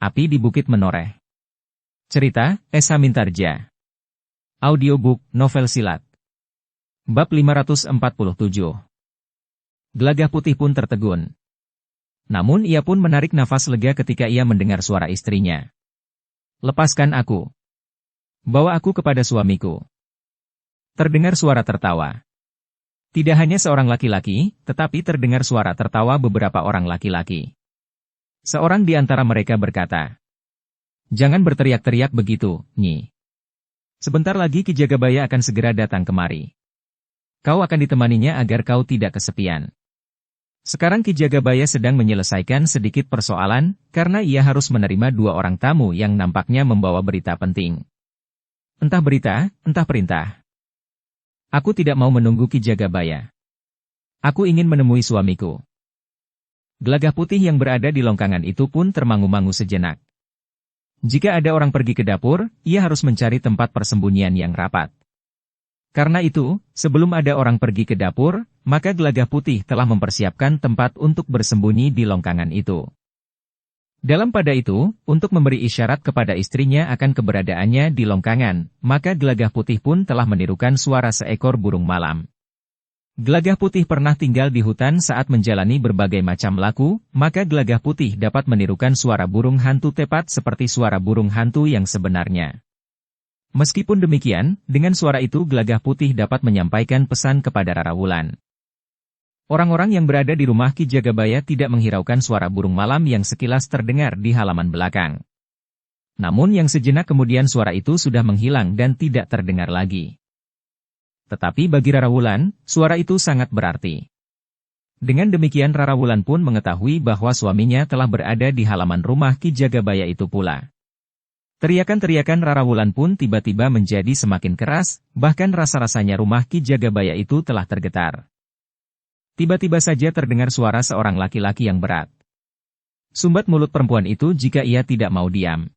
Api di Bukit Menoreh. Cerita, Esa Mintarja. Audiobook, novel silat. Bab 547. Gelagah Putih pun tertegun. Namun ia pun menarik nafas lega ketika ia mendengar suara istrinya. "Lepaskan aku. Bawa aku kepada suamiku." Terdengar suara tertawa. Tidak hanya seorang laki-laki, tetapi terdengar suara tertawa beberapa orang laki-laki. Seorang di antara mereka berkata, "Jangan berteriak-teriak begitu, Nyi. Sebentar lagi Ki Jagabaya akan segera datang kemari. Kau akan ditemaninya agar kau tidak kesepian." Sekarang Ki Jagabaya sedang menyelesaikan sedikit persoalan, karena ia harus menerima dua orang tamu yang nampaknya membawa berita penting. Entah berita, entah perintah. "Aku tidak mau menunggu Ki Jagabaya. Aku ingin menemui suamiku." Gelagah Putih yang berada di longkangan itu pun termangu-mangu sejenak. Jika ada orang pergi ke dapur, ia harus mencari tempat persembunyian yang rapat. Karena itu, sebelum ada orang pergi ke dapur, maka Gelagah Putih telah mempersiapkan tempat untuk bersembunyi di longkangan itu. Dalam pada itu, untuk memberi isyarat kepada istrinya akan keberadaannya di longkangan, maka Gelagah Putih pun telah menirukan suara seekor burung malam. Gelagah Putih pernah tinggal di hutan saat menjalani berbagai macam laku, maka Gelagah Putih dapat menirukan suara burung hantu tepat seperti suara burung hantu yang sebenarnya. Meskipun demikian, dengan suara itu Gelagah Putih dapat menyampaikan pesan kepada Rara Wulan. Orang-orang yang berada di rumah Ki Jagabaya tidak menghiraukan suara burung malam yang sekilas terdengar di halaman belakang. Namun yang sejenak kemudian suara itu sudah menghilang dan tidak terdengar lagi. Tetapi bagi Rara Wulan, suara itu sangat berarti. Dengan demikian Rara Wulan pun mengetahui bahwa suaminya telah berada di halaman rumah Ki Jagabaya itu pula. Teriakan-teriakan Rara Wulan pun tiba-tiba menjadi semakin keras, bahkan rasa-rasanya rumah Ki Jagabaya itu telah tergetar. Tiba-tiba saja terdengar suara seorang laki-laki yang berat. Sumbat mulut perempuan itu jika ia tidak mau diam.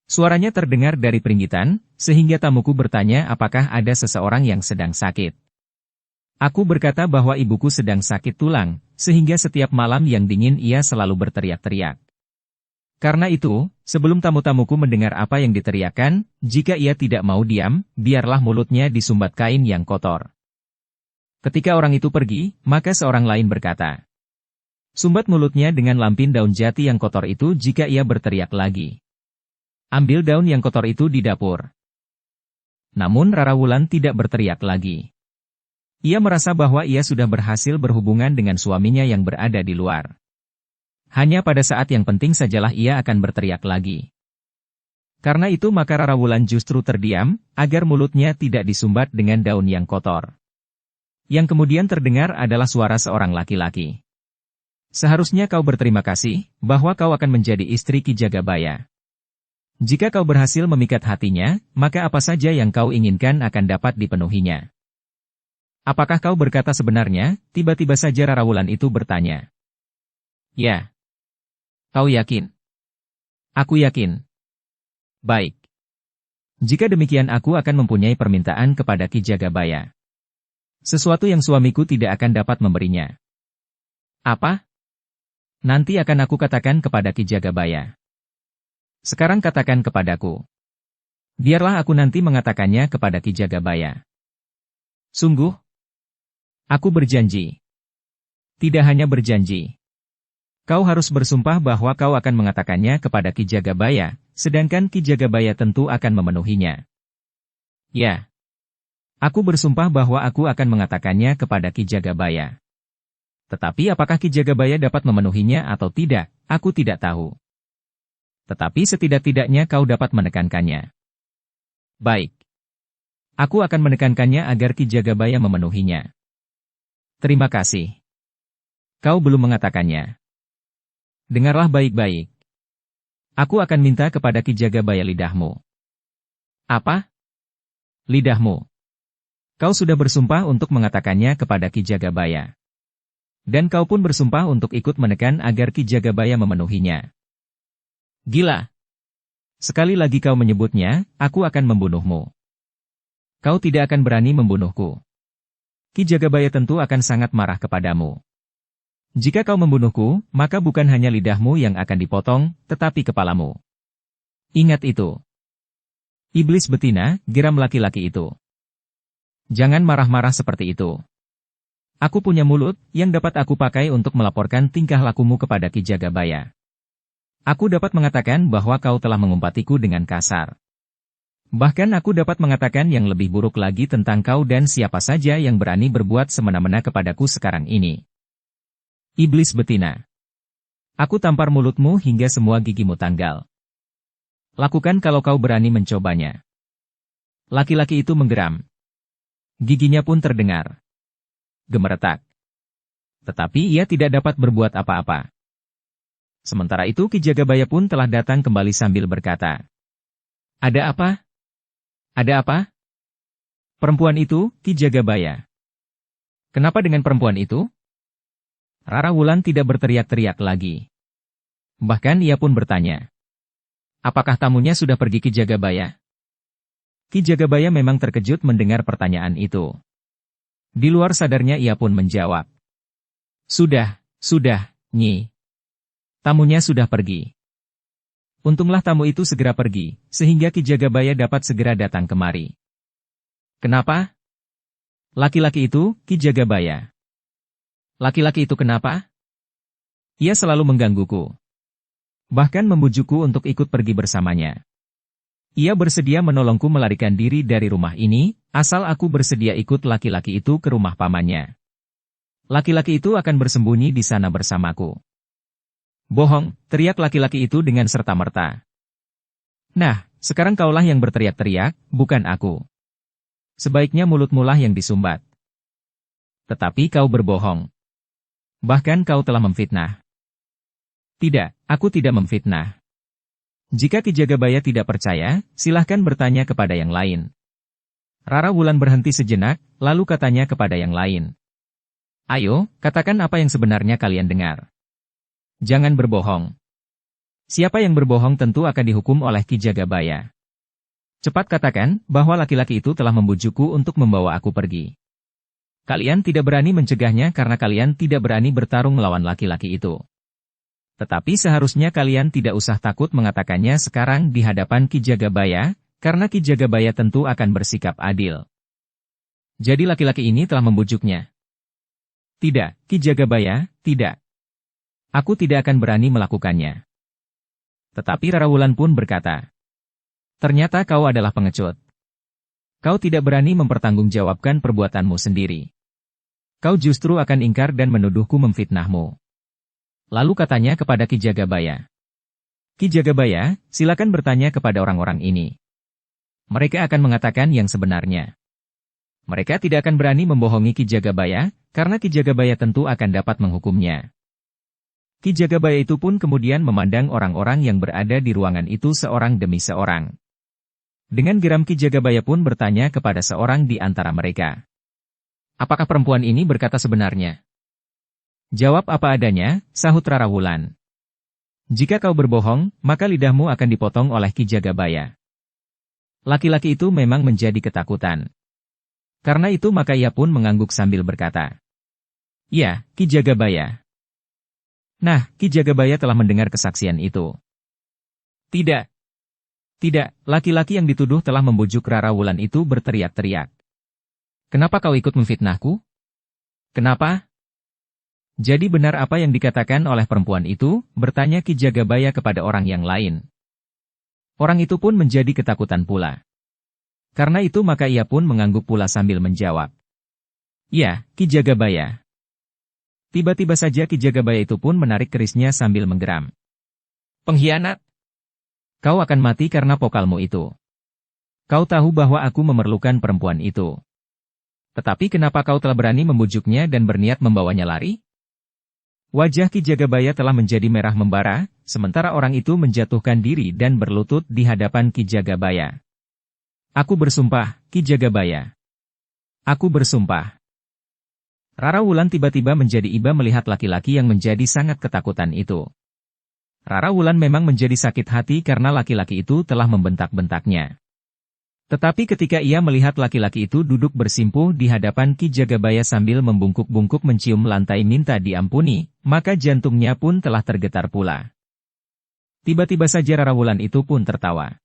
Suaranya terdengar dari peringgitan, sehingga tamuku bertanya apakah ada seseorang yang sedang sakit. Aku berkata bahwa ibuku sedang sakit tulang, sehingga setiap malam yang dingin ia selalu berteriak-teriak. Karena itu, sebelum tamu-tamuku mendengar apa yang diteriakkan, jika ia tidak mau diam, biarlah mulutnya disumbat kain yang kotor. Ketika orang itu pergi, maka seorang lain berkata, "Sumbat mulutnya dengan lampin daun jati yang kotor itu jika ia berteriak lagi. Ambil daun yang kotor itu di dapur." Namun Rara Wulan tidak berteriak lagi. Ia merasa bahwa ia sudah berhasil berhubungan dengan suaminya yang berada di luar. Hanya pada saat yang penting sajalah ia akan berteriak lagi. Karena itu maka Rara Wulan justru terdiam, agar mulutnya tidak disumbat dengan daun yang kotor. Yang kemudian terdengar adalah suara seorang laki-laki. "Seharusnya kau berterima kasih, bahwa kau akan menjadi istri Ki Jagabaya. Jika kau berhasil memikat hatinya, maka apa saja yang kau inginkan akan dapat dipenuhinya." "Apakah kau berkata sebenarnya?" Tiba-tiba saja Rara Wulan itu bertanya. "Ya." "Kau yakin?" "Aku yakin." "Baik. Jika demikian aku akan mempunyai permintaan kepada Ki Jagabaya. Sesuatu yang suamiku tidak akan dapat memberinya." "Apa?" "Nanti akan aku katakan kepada Ki Jagabaya. Sekarang katakan kepadaku." "Biarlah aku nanti mengatakannya kepada Ki Jagabaya." "Sungguh?" "Aku berjanji." "Tidak hanya berjanji. Kau harus bersumpah bahwa kau akan mengatakannya kepada Ki Jagabaya, sedangkan Ki Jagabaya tentu akan memenuhinya." "Ya. Aku bersumpah bahwa aku akan mengatakannya kepada Ki Jagabaya. Tetapi apakah Ki Jagabaya dapat memenuhinya atau tidak, aku tidak tahu. Tetapi setidak-tidaknya kau dapat menekankannya." "Baik. Aku akan menekankannya agar Ki Jagabaya memenuhinya." "Terima kasih. Kau belum mengatakannya. Dengarlah baik-baik. Aku akan minta kepada Ki Jagabaya lidahmu." "Apa?" "Lidahmu. Kau sudah bersumpah untuk mengatakannya kepada Ki Jagabaya. Dan kau pun bersumpah untuk ikut menekan agar Ki Jagabaya memenuhinya." "Gila. Sekali lagi kau menyebutnya, aku akan membunuhmu." "Kau tidak akan berani membunuhku. Ki Jagabaya tentu akan sangat marah kepadamu." Jika kau membunuhku, maka bukan hanya lidahmu yang akan dipotong, tetapi kepalamu. Ingat itu. Iblis betina, geram laki-laki itu. Jangan marah-marah seperti itu. Aku punya mulut, yang dapat aku pakai untuk melaporkan tingkah lakumu kepada Ki Jagabaya. Aku dapat mengatakan bahwa kau telah mengumpatiku dengan kasar. Bahkan aku dapat mengatakan yang lebih buruk lagi tentang kau dan siapa saja yang berani berbuat semena-mena kepadaku sekarang ini. Iblis betina. Aku tampar mulutmu hingga semua gigimu tanggal. Lakukan kalau kau berani mencobanya. Laki-laki itu menggeram. Giginya pun terdengar gemeretak. Tetapi ia tidak dapat berbuat apa-apa. Sementara itu Ki Jagabaya pun telah datang kembali sambil berkata, "Ada apa? Ada apa?" Perempuan itu, Ki Jagabaya. Kenapa dengan perempuan itu? Rara Wulan tidak berteriak-teriak lagi. Bahkan ia pun bertanya, "Apakah tamunya sudah pergi Ki Jagabaya?" Ki Jagabaya memang terkejut mendengar pertanyaan itu. Di luar sadarnya ia pun menjawab, sudah, Nyi. Tamunya sudah pergi." Untunglah tamu itu segera pergi, sehingga Ki Jagabaya dapat segera datang kemari. Kenapa? Laki-laki itu, Ki Jagabaya. Laki-laki itu kenapa? Ia selalu menggangguku. Bahkan membujukku untuk ikut pergi bersamanya. Ia bersedia menolongku melarikan diri dari rumah ini, asal aku bersedia ikut laki-laki itu ke rumah pamannya. Laki-laki itu akan bersembunyi di sana bersamaku. Bohong, teriak laki-laki itu dengan serta-merta. Nah, sekarang kaulah yang berteriak-teriak, bukan aku. Sebaiknya mulutmulah yang disumbat. Tetapi kau berbohong. Bahkan kau telah memfitnah. Tidak, aku tidak memfitnah. Jika Ki Jagabaya tidak percaya, silahkan bertanya kepada yang lain. Rara Wulan berhenti sejenak, lalu katanya kepada yang lain. Ayo, katakan apa yang sebenarnya kalian dengar. Jangan berbohong. Siapa yang berbohong tentu akan dihukum oleh Ki Jagabaya. Cepat katakan bahwa laki-laki itu telah membujukku untuk membawa aku pergi. Kalian tidak berani mencegahnya karena kalian tidak berani bertarung melawan laki-laki itu. Tetapi seharusnya kalian tidak usah takut mengatakannya sekarang di hadapan Ki Jagabaya, karena Ki Jagabaya tentu akan bersikap adil. Jadi laki-laki ini telah membujuknya. Tidak, Ki Jagabaya, tidak. Aku tidak akan berani melakukannya. Tetapi Rara Wulan pun berkata, ternyata kau adalah pengecut. Kau tidak berani mempertanggungjawabkan perbuatanmu sendiri. Kau justru akan ingkar dan menuduhku memfitnahmu. Lalu katanya kepada Ki Jagabaya. Ki Jagabaya, silakan bertanya kepada orang-orang ini. Mereka akan mengatakan yang sebenarnya. Mereka tidak akan berani membohongi Ki Jagabaya, karena Ki Jagabaya tentu akan dapat menghukumnya. Ki Jagabaya itu pun kemudian memandang orang-orang yang berada di ruangan itu seorang demi seorang. Dengan geram Ki Jagabaya pun bertanya kepada seorang di antara mereka. Apakah perempuan ini berkata sebenarnya? Jawab apa adanya, sahut Rara Wulan. Jika kau berbohong, maka lidahmu akan dipotong oleh Ki Jagabaya. Laki-laki itu memang menjadi ketakutan. Karena itu maka ia pun mengangguk sambil berkata, ya, Ki Jagabaya. Nah, Ki Jagabaya telah mendengar kesaksian itu. Tidak. Tidak, laki-laki yang dituduh telah membujuk Rara Wulan itu berteriak-teriak. Kenapa kau ikut memfitnahku? Kenapa? Jadi benar apa yang dikatakan oleh perempuan itu, bertanya Ki Jagabaya kepada orang yang lain. Orang itu pun menjadi ketakutan pula. Karena itu maka ia pun mengangguk pula sambil menjawab. Ya, Ki Jagabaya. Tiba-tiba saja Ki Jagabaya itu pun menarik kerisnya sambil menggeram. Pengkhianat! Kau akan mati karena pokalmu itu. Kau tahu bahwa aku memerlukan perempuan itu. Tetapi kenapa kau telah berani membujuknya dan berniat membawanya lari? Wajah Ki Jagabaya telah menjadi merah membara, sementara orang itu menjatuhkan diri dan berlutut di hadapan Ki Jagabaya. Aku bersumpah, Ki Jagabaya. Aku bersumpah. Rara Wulan tiba-tiba menjadi iba melihat laki-laki yang menjadi sangat ketakutan itu. Rara Wulan memang menjadi sakit hati karena laki-laki itu telah membentak-bentaknya. Tetapi ketika ia melihat laki-laki itu duduk bersimpuh di hadapan Ki Jagabaya sambil membungkuk-bungkuk mencium lantai minta diampuni, maka jantungnya pun telah tergetar pula. Tiba-tiba saja Rarawulan itu pun tertawa.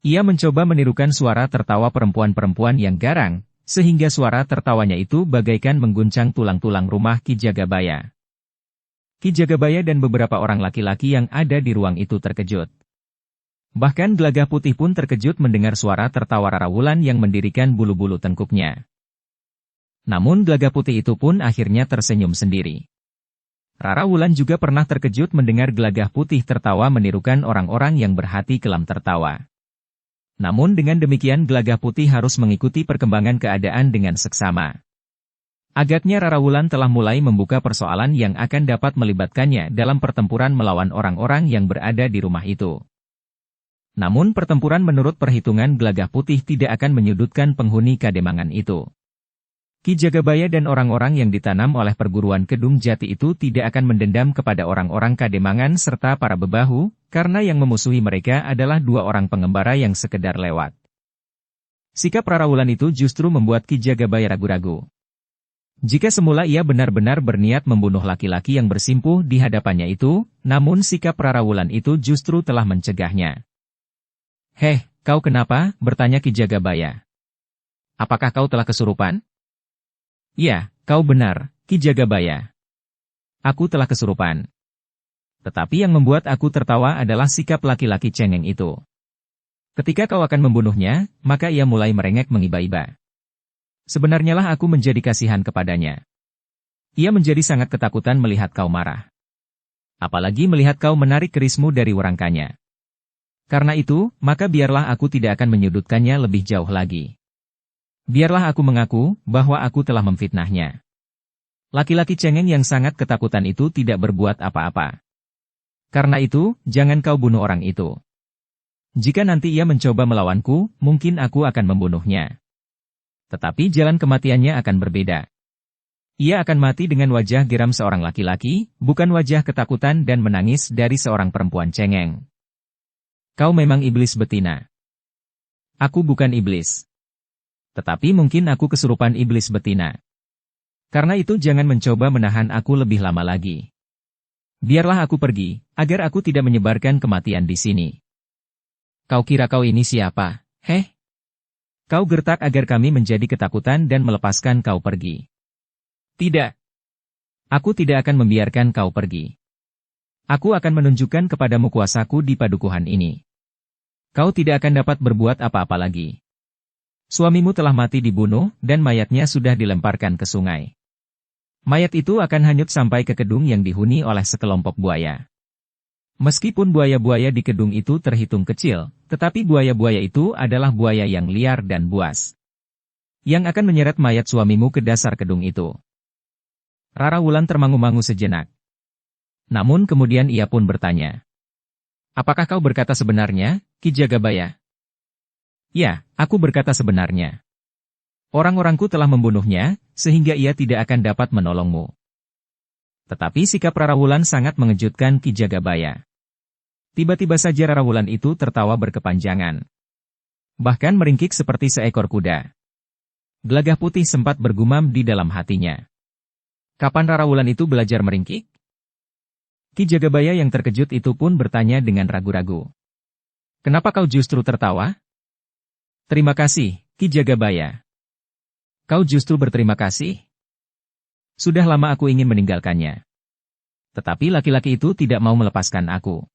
Ia mencoba menirukan suara tertawa perempuan-perempuan yang garang, sehingga suara tertawanya itu bagaikan mengguncang tulang-tulang rumah Ki Jagabaya. Ki Jagabaya dan beberapa orang laki-laki yang ada di ruang itu terkejut. Bahkan Gelagah Putih pun terkejut mendengar suara tertawa Rarawulan yang mendirikan bulu-bulu tengkuknya. Namun Gelagah Putih itu pun akhirnya tersenyum sendiri. Rarawulan juga pernah terkejut mendengar Gelagah Putih tertawa menirukan orang-orang yang berhati kelam tertawa. Namun dengan demikian Gelagah Putih harus mengikuti perkembangan keadaan dengan seksama. Agaknya Rarawulan telah mulai membuka persoalan yang akan dapat melibatkannya dalam pertempuran melawan orang-orang yang berada di rumah itu. Namun pertempuran menurut perhitungan Gelagah Putih tidak akan menyudutkan penghuni Kademangan itu. Ki Jagabaya dan orang-orang yang ditanam oleh perguruan Kedung Jati itu tidak akan mendendam kepada orang-orang Kademangan serta para bebahu, karena yang memusuhi mereka adalah dua orang pengembara yang sekedar lewat. Sikap Rarawulan itu justru membuat Ki Jagabaya ragu-ragu. Jika semula ia benar-benar berniat membunuh laki-laki yang bersimpuh di hadapannya itu, namun sikap Rarawulan itu justru telah mencegahnya. "Heh, kau kenapa?" bertanya Ki Jagabaya. "Apakah kau telah kesurupan?" "Ya, kau benar, Ki Jagabaya. Aku telah kesurupan. Tetapi yang membuat aku tertawa adalah sikap laki-laki cengeng itu. Ketika kau akan membunuhnya, maka ia mulai merengek mengiba-iba. Sebenarnya lah aku menjadi kasihan kepadanya. Ia menjadi sangat ketakutan melihat kau marah. Apalagi melihat kau menarik kerismu dari warangkanya. Karena itu, maka biarlah aku tidak akan menyudutkannya lebih jauh lagi. Biarlah aku mengaku bahwa aku telah memfitnahnya." Laki-laki cengeng yang sangat ketakutan itu tidak berbuat apa-apa. "Karena itu, jangan kau bunuh orang itu. Jika nanti ia mencoba melawanku, mungkin aku akan membunuhnya. Tetapi jalan kematiannya akan berbeda. Ia akan mati dengan wajah geram seorang laki-laki, bukan wajah ketakutan dan menangis dari seorang perempuan cengeng. Kau memang iblis betina." "Aku bukan iblis. Tetapi mungkin aku kesurupan iblis betina. Karena itu jangan mencoba menahan aku lebih lama lagi. Biarlah aku pergi, agar aku tidak menyebarkan kematian di sini." "Kau kira kau ini siapa, heh? Kau gertak agar kami menjadi ketakutan dan melepaskan kau pergi. Tidak. Aku tidak akan membiarkan kau pergi. Aku akan menunjukkan kepadamu kuasaku di padukuhan ini. Kau tidak akan dapat berbuat apa-apa lagi. Suamimu telah mati dibunuh, dan mayatnya sudah dilemparkan ke sungai. Mayat itu akan hanyut sampai ke kedung yang dihuni oleh sekelompok buaya. Meskipun buaya-buaya di kedung itu terhitung kecil, tetapi buaya-buaya itu adalah buaya yang liar dan buas. Yang akan menyeret mayat suamimu ke dasar kedung itu." Rarawulan termangu-mangu sejenak. Namun kemudian ia pun bertanya, "Apakah kau berkata sebenarnya, Ki Jagabaya?" "Ya, aku berkata sebenarnya. Orang-orangku telah membunuhnya, sehingga ia tidak akan dapat menolongmu." Tetapi sikap Rarawulan sangat mengejutkan Ki Jagabaya. Tiba-tiba saja Rarawulan itu tertawa berkepanjangan. Bahkan meringkik seperti seekor kuda. Gelagah Putih sempat bergumam di dalam hatinya. Kapan Rarawulan itu belajar meringkik? Ki Jagabaya yang terkejut itu pun bertanya dengan ragu-ragu. "Kenapa kau justru tertawa?" "Terima kasih, Ki Jagabaya." "Kau justru berterima kasih? Sudah lama aku ingin meninggalkannya. Tetapi laki-laki itu tidak mau melepaskan aku.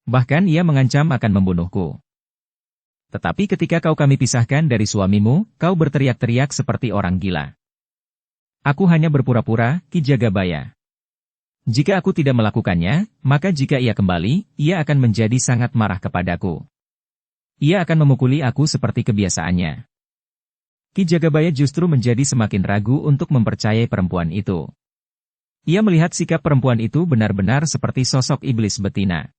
Bahkan ia mengancam akan membunuhku. Tetapi ketika kami pisahkan dari suamimu, kau berteriak-teriak seperti orang gila. Aku hanya berpura-pura, Ki Jagabaya. Jika aku tidak melakukannya, maka jika ia kembali, ia akan menjadi sangat marah kepadaku. Ia akan memukuli aku seperti kebiasaannya." Ki Jagabaya justru menjadi semakin ragu untuk mempercayai perempuan itu. Ia melihat sikap perempuan itu benar-benar seperti sosok iblis betina.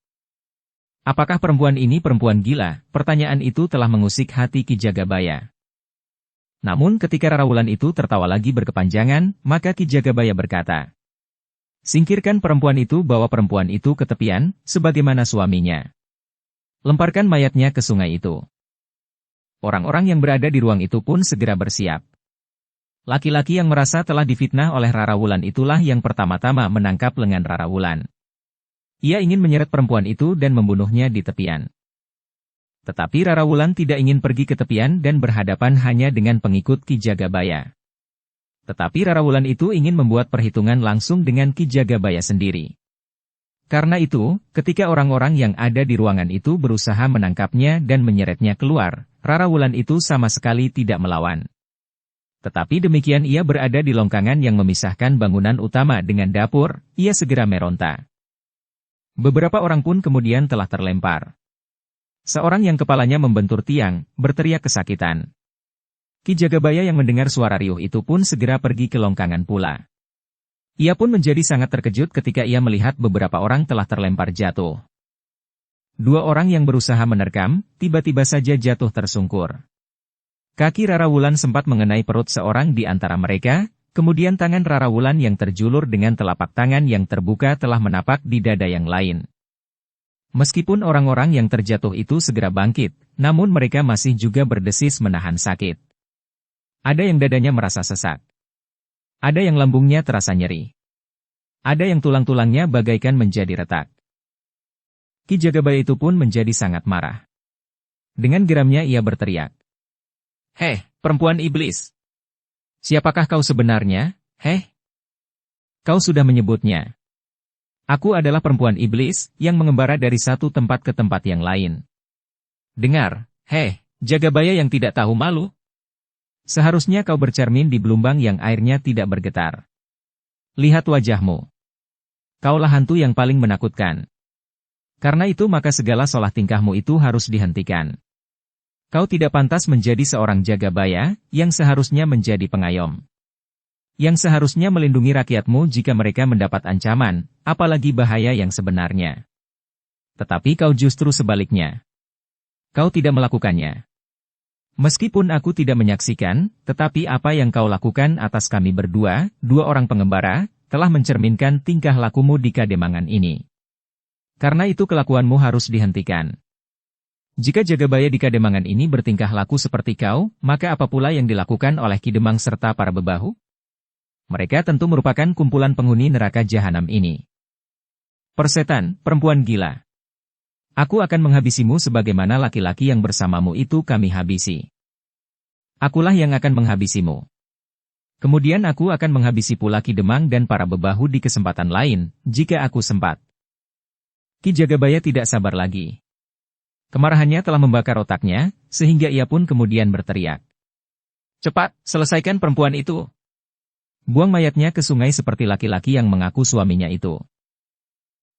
Apakah perempuan ini perempuan gila? Pertanyaan itu telah mengusik hati Ki Jagabaya. Namun ketika Rarawulan itu tertawa lagi berkepanjangan, maka Ki Jagabaya berkata, "Singkirkan perempuan itu, bawa perempuan itu ke tepian, sebagaimana suaminya. Lemparkan mayatnya ke sungai itu." Orang-orang yang berada di ruang itu pun segera bersiap. Laki-laki yang merasa telah difitnah oleh Rara Wulan itulah yang pertama-tama menangkap lengan Rara Wulan. Ia ingin menyeret perempuan itu dan membunuhnya di tepian. Tetapi Rara Wulan tidak ingin pergi ke tepian dan berhadapan hanya dengan pengikut Ki Jagabaya. Tetapi Rara Wulan itu ingin membuat perhitungan langsung dengan Ki Jagabaya sendiri. Karena itu, ketika orang-orang yang ada di ruangan itu berusaha menangkapnya dan menyeretnya keluar, Rara Wulan itu sama sekali tidak melawan. Tetapi demikian ia berada di longkangan yang memisahkan bangunan utama dengan dapur, ia segera meronta. Beberapa orang pun kemudian telah terlempar. Seorang yang kepalanya membentur tiang, berteriak kesakitan. Ki Jagabaya yang mendengar suara riuh itu pun segera pergi ke longkangan pula. Ia pun menjadi sangat terkejut ketika ia melihat beberapa orang telah terlempar jatuh. Dua orang yang berusaha menerkam, tiba-tiba saja jatuh tersungkur. Kaki Rara Wulan sempat mengenai perut seorang di antara mereka, kemudian tangan Rara Wulan yang terjulur dengan telapak tangan yang terbuka telah menapak di dada yang lain. Meskipun orang-orang yang terjatuh itu segera bangkit, namun mereka masih juga berdesis menahan sakit. Ada yang dadanya merasa sesak. Ada yang lambungnya terasa nyeri. Ada yang tulang-tulangnya bagaikan menjadi retak. Ki Jagabaya itu pun menjadi sangat marah. Dengan geramnya ia berteriak. Heh, perempuan iblis! Siapakah kau sebenarnya, heh? Kau sudah menyebutnya. Aku adalah perempuan iblis, yang mengembara dari satu tempat ke tempat yang lain. Dengar, heh, Jagabaya yang tidak tahu malu. Seharusnya kau bercermin di belumbang yang airnya tidak bergetar. Lihat wajahmu. Kaulah hantu yang paling menakutkan. Karena itu maka segala solah tingkahmu itu harus dihentikan. Kau tidak pantas menjadi seorang Jagabaya, yang seharusnya menjadi pengayom. Yang seharusnya melindungi rakyatmu jika mereka mendapat ancaman, apalagi bahaya yang sebenarnya. Tetapi kau justru sebaliknya. Kau tidak melakukannya. Meskipun aku tidak menyaksikan, tetapi apa yang kau lakukan atas kami berdua, dua orang pengembara, telah mencerminkan tingkah lakumu di Kademangan ini. Karena itu kelakuanmu harus dihentikan. Jika Jagabaya di Kademangan ini bertingkah laku seperti kau, maka apa pula yang dilakukan oleh Ki Demang serta para bebahu? Mereka tentu merupakan kumpulan penghuni neraka jahanam ini. Persetan, perempuan gila. Aku akan menghabisimu sebagaimana laki-laki yang bersamamu itu kami habisi. Akulah yang akan menghabisimu. Kemudian aku akan menghabisi pula Ki Demang dan para bebahu di kesempatan lain, jika aku sempat. Ki Jagabaya tidak sabar lagi. Kemarahannya telah membakar otaknya, sehingga ia pun kemudian berteriak. Cepat, selesaikan perempuan itu. Buang mayatnya ke sungai seperti laki-laki yang mengaku suaminya itu.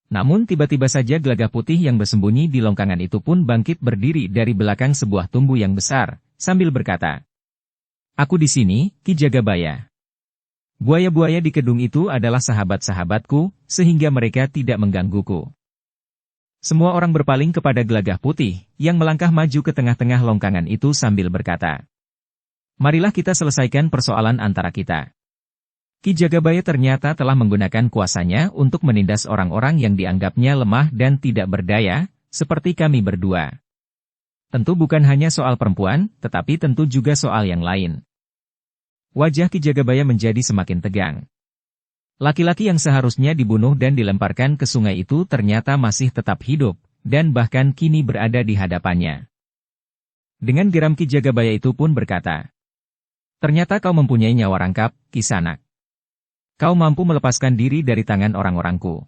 Namun tiba-tiba saja Gelagah Putih yang bersembunyi di longkangan itu pun bangkit berdiri dari belakang sebuah tumbuh yang besar, sambil berkata. Aku di sini, Ki Jagabaya. Buaya-buaya di kedung itu adalah sahabat-sahabatku, sehingga mereka tidak menggangguku. Semua orang berpaling kepada Gelagah Putih, yang melangkah maju ke tengah-tengah longkangan itu sambil berkata. Marilah kita selesaikan persoalan antara kita. Ki Jagabaya ternyata telah menggunakan kuasanya untuk menindas orang-orang yang dianggapnya lemah dan tidak berdaya, seperti kami berdua. Tentu bukan hanya soal perempuan, tetapi tentu juga soal yang lain. Wajah Ki Jagabaya menjadi semakin tegang. Laki-laki yang seharusnya dibunuh dan dilemparkan ke sungai itu ternyata masih tetap hidup, dan bahkan kini berada di hadapannya. Dengan geram Ki Jagabaya itu pun berkata, ternyata kau mempunyai nyawa rangkap, Kisanak. Kau mampu melepaskan diri dari tangan orang-orangku.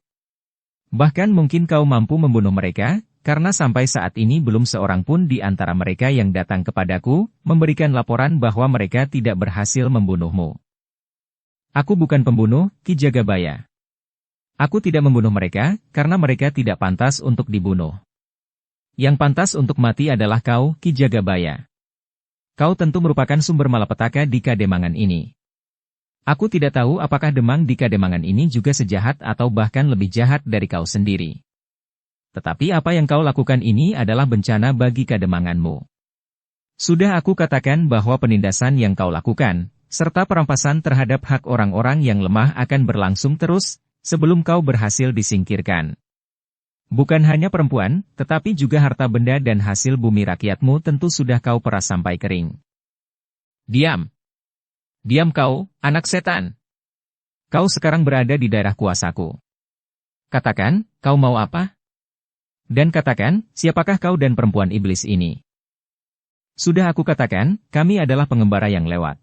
Bahkan mungkin kau mampu membunuh mereka, karena sampai saat ini belum seorang pun di antara mereka yang datang kepadaku, memberikan laporan bahwa mereka tidak berhasil membunuhmu. Aku bukan pembunuh, Ki Jagabaya. Aku tidak membunuh mereka, karena mereka tidak pantas untuk dibunuh. Yang pantas untuk mati adalah kau, Ki Jagabaya. Kau tentu merupakan sumber malapetaka di Kademangan ini. Aku tidak tahu apakah Demang di Kademangan ini juga sejahat atau bahkan lebih jahat dari kau sendiri. Tetapi apa yang kau lakukan ini adalah bencana bagi Kademanganmu. Sudah aku katakan bahwa penindasan yang kau lakukan, serta perampasan terhadap hak orang-orang yang lemah akan berlangsung terus, sebelum kau berhasil disingkirkan. Bukan hanya perempuan, tetapi juga harta benda dan hasil bumi rakyatmu tentu sudah kau peras sampai kering. Diam! Diam kau, anak setan! Kau sekarang berada di daerah kuasaku. Katakan, kau mau apa? Dan katakan, siapakah kau dan perempuan iblis ini? Sudah aku katakan, kami adalah pengembara yang lewat.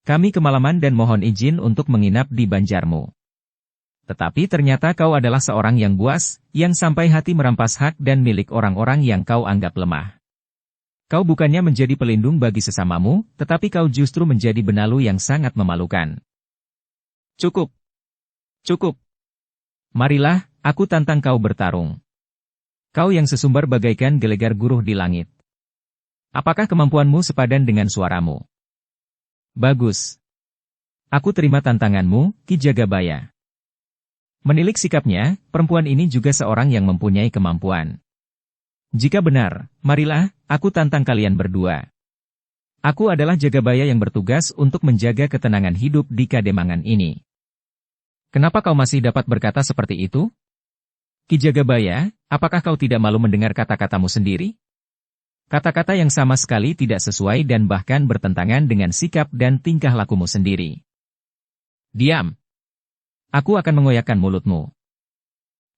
Kami kemalaman dan mohon izin untuk menginap di banjarmu. Tetapi ternyata kau adalah seorang yang buas, yang sampai hati merampas hak dan milik orang-orang yang kau anggap lemah. Kau bukannya menjadi pelindung bagi sesamamu, tetapi kau justru menjadi benalu yang sangat memalukan. Cukup! Cukup! Marilah, aku tantang kau bertarung. Kau yang sesumbar bagaikan gelegar guruh di langit. Apakah kemampuanmu sepadan dengan suaramu? Bagus. Aku terima tantanganmu, Ki Jagabaya. Menilik sikapnya, perempuan ini juga seorang yang mempunyai kemampuan. Jika benar, marilah, aku tantang kalian berdua. Aku adalah Jagabaya yang bertugas untuk menjaga ketenangan hidup di Kademangan ini. Kenapa kau masih dapat berkata seperti itu? Ki Jagabaya, apakah kau tidak malu mendengar kata-katamu sendiri? Kata-kata yang sama sekali tidak sesuai dan bahkan bertentangan dengan sikap dan tingkah lakumu sendiri. Diam! Aku akan mengoyakkan mulutmu.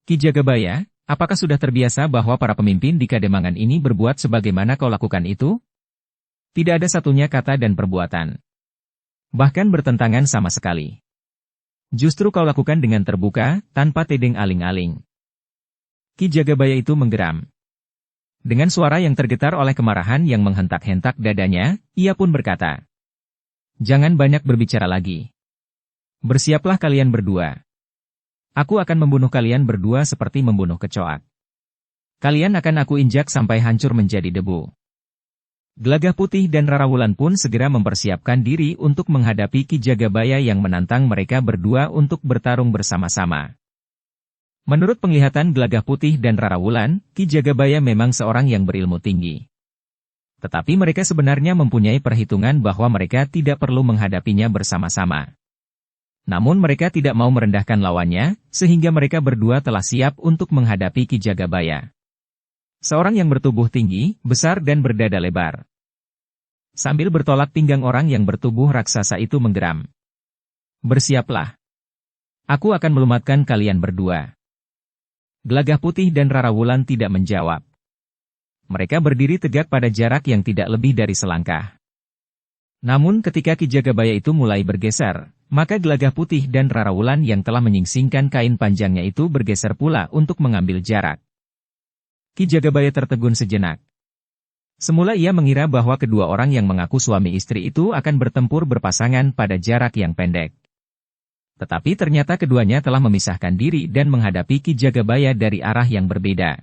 Ki Jagabaya, apakah sudah terbiasa bahwa para pemimpin di Kademangan ini berbuat sebagaimana kau lakukan itu? Tidak ada satunya kata dan perbuatan. Bahkan bertentangan sama sekali. Justru kau lakukan dengan terbuka, tanpa tedeng aling-aling. Ki Jagabaya itu menggeram. Dengan suara yang tergetar oleh kemarahan yang menghentak-hentak dadanya, ia pun berkata, "Jangan banyak berbicara lagi. Bersiaplah kalian berdua. Aku akan membunuh kalian berdua seperti membunuh kecoak. Kalian akan aku injak sampai hancur menjadi debu." Gelagah Putih dan Rarawulan pun segera mempersiapkan diri untuk menghadapi Ki Jagabaya yang menantang mereka berdua untuk bertarung bersama-sama. Menurut penglihatan Gelagah Putih dan Rarawulan, Ki Jagabaya memang seorang yang berilmu tinggi. Tetapi mereka sebenarnya mempunyai perhitungan bahwa mereka tidak perlu menghadapinya bersama-sama. Namun mereka tidak mau merendahkan lawannya, sehingga mereka berdua telah siap untuk menghadapi Ki Jagabaya. Seorang yang bertubuh tinggi, besar dan berdada lebar. Sambil bertolak pinggang orang yang bertubuh raksasa itu menggeram. "Bersiaplah. Aku akan melumatkan kalian berdua." Gelagah Putih dan Rarawulan tidak menjawab. Mereka berdiri tegak pada jarak yang tidak lebih dari selangkah. Namun ketika Ki Jagabaya itu mulai bergeser, maka Gelagah Putih dan Rarawulan yang telah menyingsingkan kain panjangnya itu bergeser pula untuk mengambil jarak. Ki Jagabaya tertegun sejenak. Semula ia mengira bahwa kedua orang yang mengaku suami istri itu akan bertempur berpasangan pada jarak yang pendek. Tetapi ternyata keduanya telah memisahkan diri dan menghadapi Ki Jagabaya dari arah yang berbeda.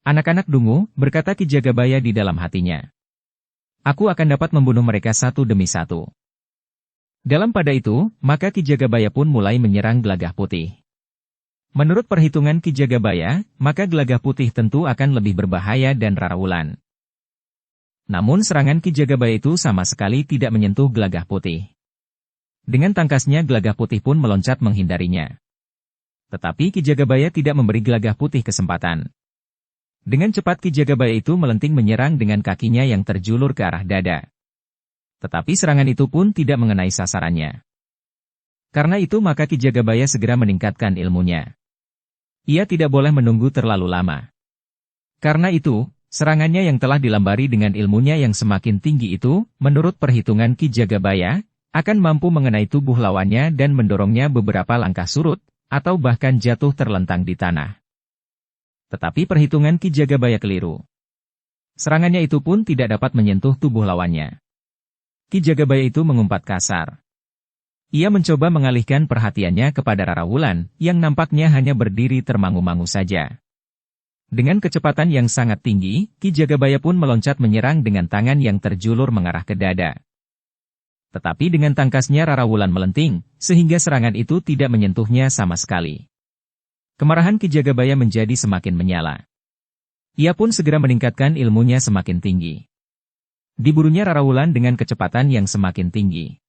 "Anak-anak dungu," berkata Ki Jagabaya di dalam hatinya. "Aku akan dapat membunuh mereka satu demi satu." Dalam pada itu, maka Ki Jagabaya pun mulai menyerang Gelagah Putih. Menurut perhitungan Ki Jagabaya, maka Gelagah Putih tentu akan lebih berbahaya dan Rarawulan. Namun serangan Ki Jagabaya itu sama sekali tidak menyentuh Gelagah Putih. Dengan tangkasnya Gelagah Putih pun meloncat menghindarinya. Tetapi Ki Jagabaya tidak memberi Gelagah Putih kesempatan. Dengan cepat Ki Jagabaya itu melenting menyerang dengan kakinya yang terjulur ke arah dada. Tetapi serangan itu pun tidak mengenai sasarannya. Karena itu maka Ki Jagabaya segera meningkatkan ilmunya. Ia tidak boleh menunggu terlalu lama. Karena itu, serangannya yang telah dilambari dengan ilmunya yang semakin tinggi itu, menurut perhitungan Ki Jagabaya, akan mampu mengenai tubuh lawannya dan mendorongnya beberapa langkah surut, atau bahkan jatuh terlentang di tanah. Tetapi perhitungan Ki Jagabaya keliru. Serangannya itu pun tidak dapat menyentuh tubuh lawannya. Ki Jagabaya itu mengumpat kasar. Ia mencoba mengalihkan perhatiannya kepada Rarawulan, yang nampaknya hanya berdiri termangu-mangu saja. Dengan kecepatan yang sangat tinggi, Ki Jagabaya pun meloncat menyerang dengan tangan yang terjulur mengarah ke dada. Tetapi dengan tangkasnya Rarawulan melenting, sehingga serangan itu tidak menyentuhnya sama sekali. Kemarahan Ki Jagabaya menjadi semakin menyala. Ia pun segera meningkatkan ilmunya semakin tinggi. Diburunya Rarawulan dengan kecepatan yang semakin tinggi.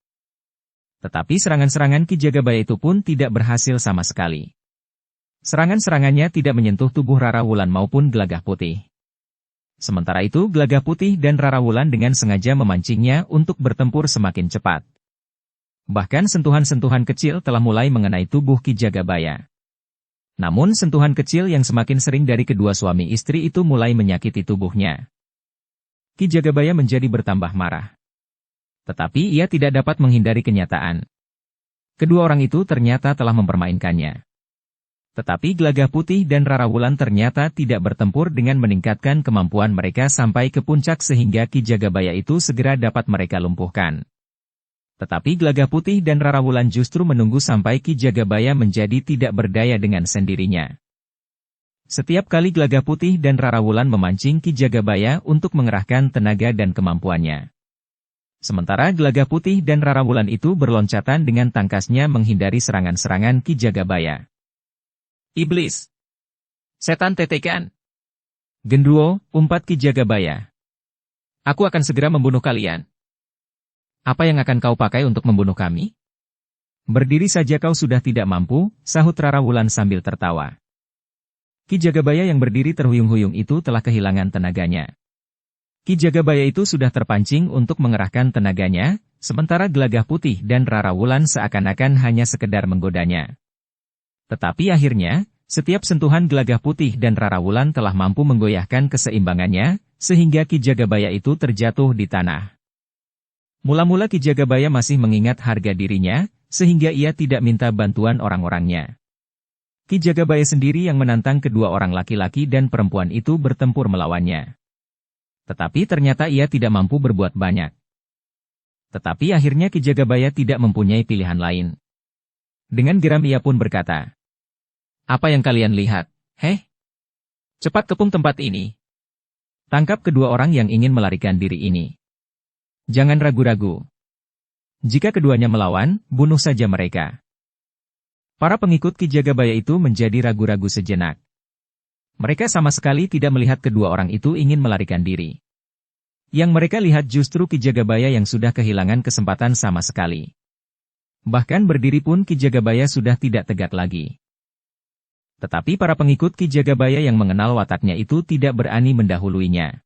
Tetapi serangan-serangan Ki Jagabaya itu pun tidak berhasil sama sekali. Serangan-serangannya tidak menyentuh tubuh Rara Wulan maupun Gelagah Putih. Sementara itu Gelagah Putih dan Rara Wulan dengan sengaja memancingnya untuk bertempur semakin cepat. Bahkan sentuhan-sentuhan kecil telah mulai mengenai tubuh Ki Jagabaya. Namun sentuhan kecil yang semakin sering dari kedua suami istri itu mulai menyakiti tubuhnya. Ki Jagabaya menjadi bertambah marah. Tetapi ia tidak dapat menghindari kenyataan. Kedua orang itu ternyata telah mempermainkannya. Tetapi Gelagah Putih dan Rara Wulan ternyata tidak bertempur dengan meningkatkan kemampuan mereka sampai ke puncak sehingga Ki Jagabaya itu segera dapat mereka lumpuhkan. Tetapi Gelagah Putih dan Rara Wulan justru menunggu sampai Ki Jagabaya menjadi tidak berdaya dengan sendirinya. Setiap kali Gelagah Putih dan Rara Wulan memancing Ki Jagabaya untuk mengerahkan tenaga dan kemampuannya. Sementara Gelagah Putih dan Rara Wulan itu berloncatan dengan tangkasnya menghindari serangan-serangan Ki Jagabaya. Iblis! Setan tetekan! Genderuwo, umpat Ki Jagabaya. Aku akan segera membunuh kalian. Apa yang akan kau pakai untuk membunuh kami? Berdiri saja kau sudah tidak mampu, sahut Rara Wulan sambil tertawa. Ki Jagabaya yang berdiri terhuyung-huyung itu telah kehilangan tenaganya. Ki Jagabaya itu sudah terpancing untuk mengerahkan tenaganya, sementara Gelagah Putih dan Rara Wulan seakan-akan hanya sekedar menggodanya. Tetapi akhirnya, setiap sentuhan Gelagah Putih dan Rara Wulan telah mampu menggoyahkan keseimbangannya, sehingga Ki Jagabaya itu terjatuh di tanah. Mula-mula Ki Jagabaya masih mengingat harga dirinya, sehingga ia tidak minta bantuan orang-orangnya. Ki Jagabaya sendiri yang menantang kedua orang laki-laki dan perempuan itu bertempur melawannya. Tetapi ternyata ia tidak mampu berbuat banyak. Tetapi akhirnya Ki Jagabaya tidak mempunyai pilihan lain. Dengan geram ia pun berkata, "Apa yang kalian lihat? Heh? Cepat kepung tempat ini. Tangkap kedua orang yang ingin melarikan diri ini. Jangan ragu-ragu. Jika keduanya melawan, bunuh saja mereka." Para pengikut Ki Jagabaya itu menjadi ragu-ragu sejenak. Mereka sama sekali tidak melihat kedua orang itu ingin melarikan diri. Yang mereka lihat justru Ki Jagabaya yang sudah kehilangan kesempatan sama sekali. Bahkan berdiri pun Ki Jagabaya sudah tidak tegak lagi. Tetapi para pengikut Ki Jagabaya yang mengenal wataknya itu tidak berani mendahuluinya.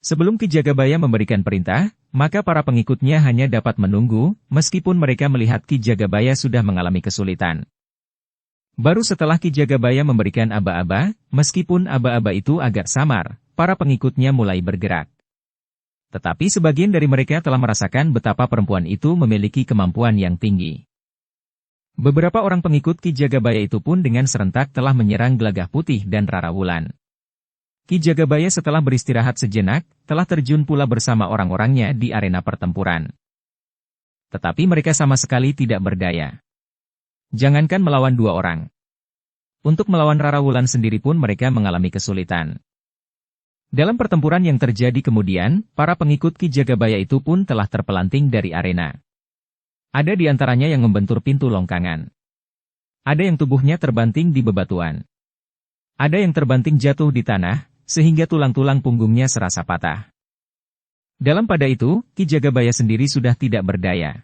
Sebelum Ki Jagabaya memberikan perintah, maka para pengikutnya hanya dapat menunggu, meskipun mereka melihat Ki Jagabaya sudah mengalami kesulitan. Baru setelah Ki Jagabaya memberikan aba-aba, meskipun aba-aba itu agak samar, para pengikutnya mulai bergerak. Tetapi sebagian dari mereka telah merasakan betapa perempuan itu memiliki kemampuan yang tinggi. Beberapa orang pengikut Ki Jagabaya itu pun dengan serentak telah menyerang Gelagah Putih dan Rara Wulan. Ki Jagabaya setelah beristirahat sejenak, telah terjun pula bersama orang-orangnya di arena pertempuran. Tetapi mereka sama sekali tidak berdaya. Jangankan melawan dua orang. Untuk melawan Rara Wulan sendiri pun mereka mengalami kesulitan. Dalam pertempuran yang terjadi kemudian, para pengikut Ki Jagabaya itu pun telah terpelanting dari arena. Ada di antaranya yang membentur pintu longkangan. Ada yang tubuhnya terbanting di bebatuan. Ada yang terbanting jatuh di tanah, sehingga tulang-tulang punggungnya serasa patah. Dalam pada itu, Ki Jagabaya sendiri sudah tidak berdaya.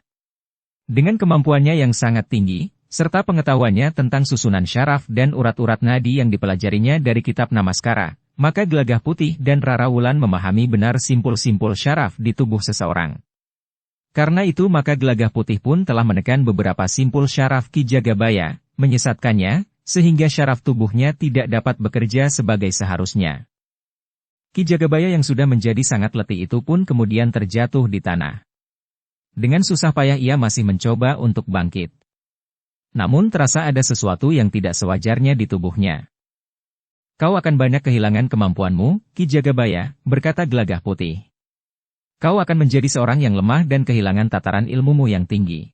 Dengan kemampuannya yang sangat tinggi, serta pengetahuannya tentang susunan syaraf dan urat-urat nadi yang dipelajarinya dari kitab Namaskara, maka Gelagah Putih dan Rara Wulan memahami benar simpul-simpul syaraf di tubuh seseorang. Karena itu maka Gelagah Putih pun telah menekan beberapa simpul syaraf Ki Jagabaya, menyesatkannya, sehingga syaraf tubuhnya tidak dapat bekerja sebagai seharusnya. Ki Jagabaya yang sudah menjadi sangat letih itu pun kemudian terjatuh di tanah. Dengan susah payah ia masih mencoba untuk bangkit. Namun terasa ada sesuatu yang tidak sewajarnya di tubuhnya. "Kau akan banyak kehilangan kemampuanmu, Ki Jagabaya," berkata Gelagah Putih. "Kau akan menjadi seorang yang lemah dan kehilangan tataran ilmumu yang tinggi."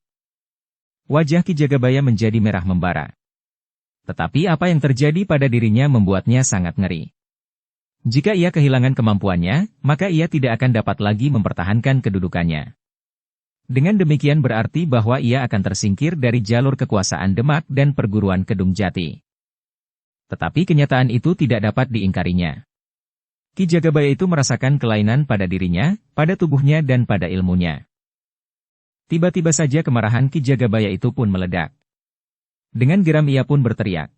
Wajah Ki Jagabaya menjadi merah membara. Tetapi apa yang terjadi pada dirinya membuatnya sangat ngeri. Jika ia kehilangan kemampuannya, maka ia tidak akan dapat lagi mempertahankan kedudukannya. Dengan demikian berarti bahwa ia akan tersingkir dari jalur kekuasaan Demak dan perguruan Kedung Jati. Tetapi kenyataan itu tidak dapat diingkarinya. Ki Jagabaya itu merasakan kelainan pada dirinya, pada tubuhnya dan pada ilmunya. Tiba-tiba saja kemarahan Ki Jagabaya itu pun meledak. Dengan geram ia pun berteriak.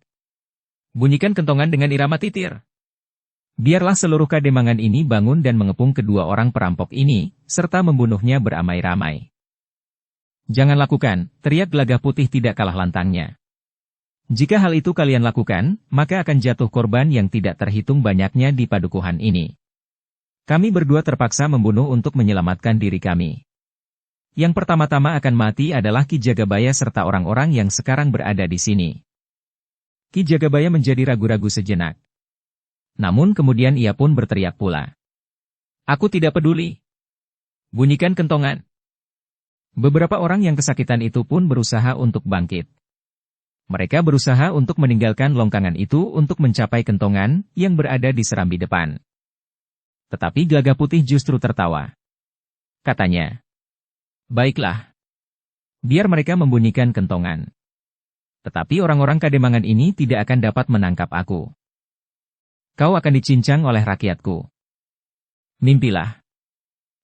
Bunyikan kentongan dengan irama titir. Biarlah seluruh kademangan ini bangun dan mengepung kedua orang perampok ini, serta membunuhnya beramai-ramai. Jangan lakukan, teriak Gelagah Putih tidak kalah lantangnya. Jika hal itu kalian lakukan, maka akan jatuh korban yang tidak terhitung banyaknya di padukuhan ini. Kami berdua terpaksa membunuh untuk menyelamatkan diri kami. Yang pertama-tama akan mati adalah Ki Jagabaya serta orang-orang yang sekarang berada di sini. Ki Jagabaya menjadi ragu-ragu sejenak. Namun kemudian ia pun berteriak pula. Aku tidak peduli. Bunyikan kentongan. Beberapa orang yang kesakitan itu pun berusaha untuk bangkit. Mereka berusaha untuk meninggalkan longkangan itu untuk mencapai kentongan yang berada di serambi depan. Tetapi Gelagah Putih justru tertawa. Katanya, baiklah. Biar mereka membunyikan kentongan. Tetapi orang-orang kademangan ini tidak akan dapat menangkap aku. Kau akan dicincang oleh rakyatku. Mimpilah.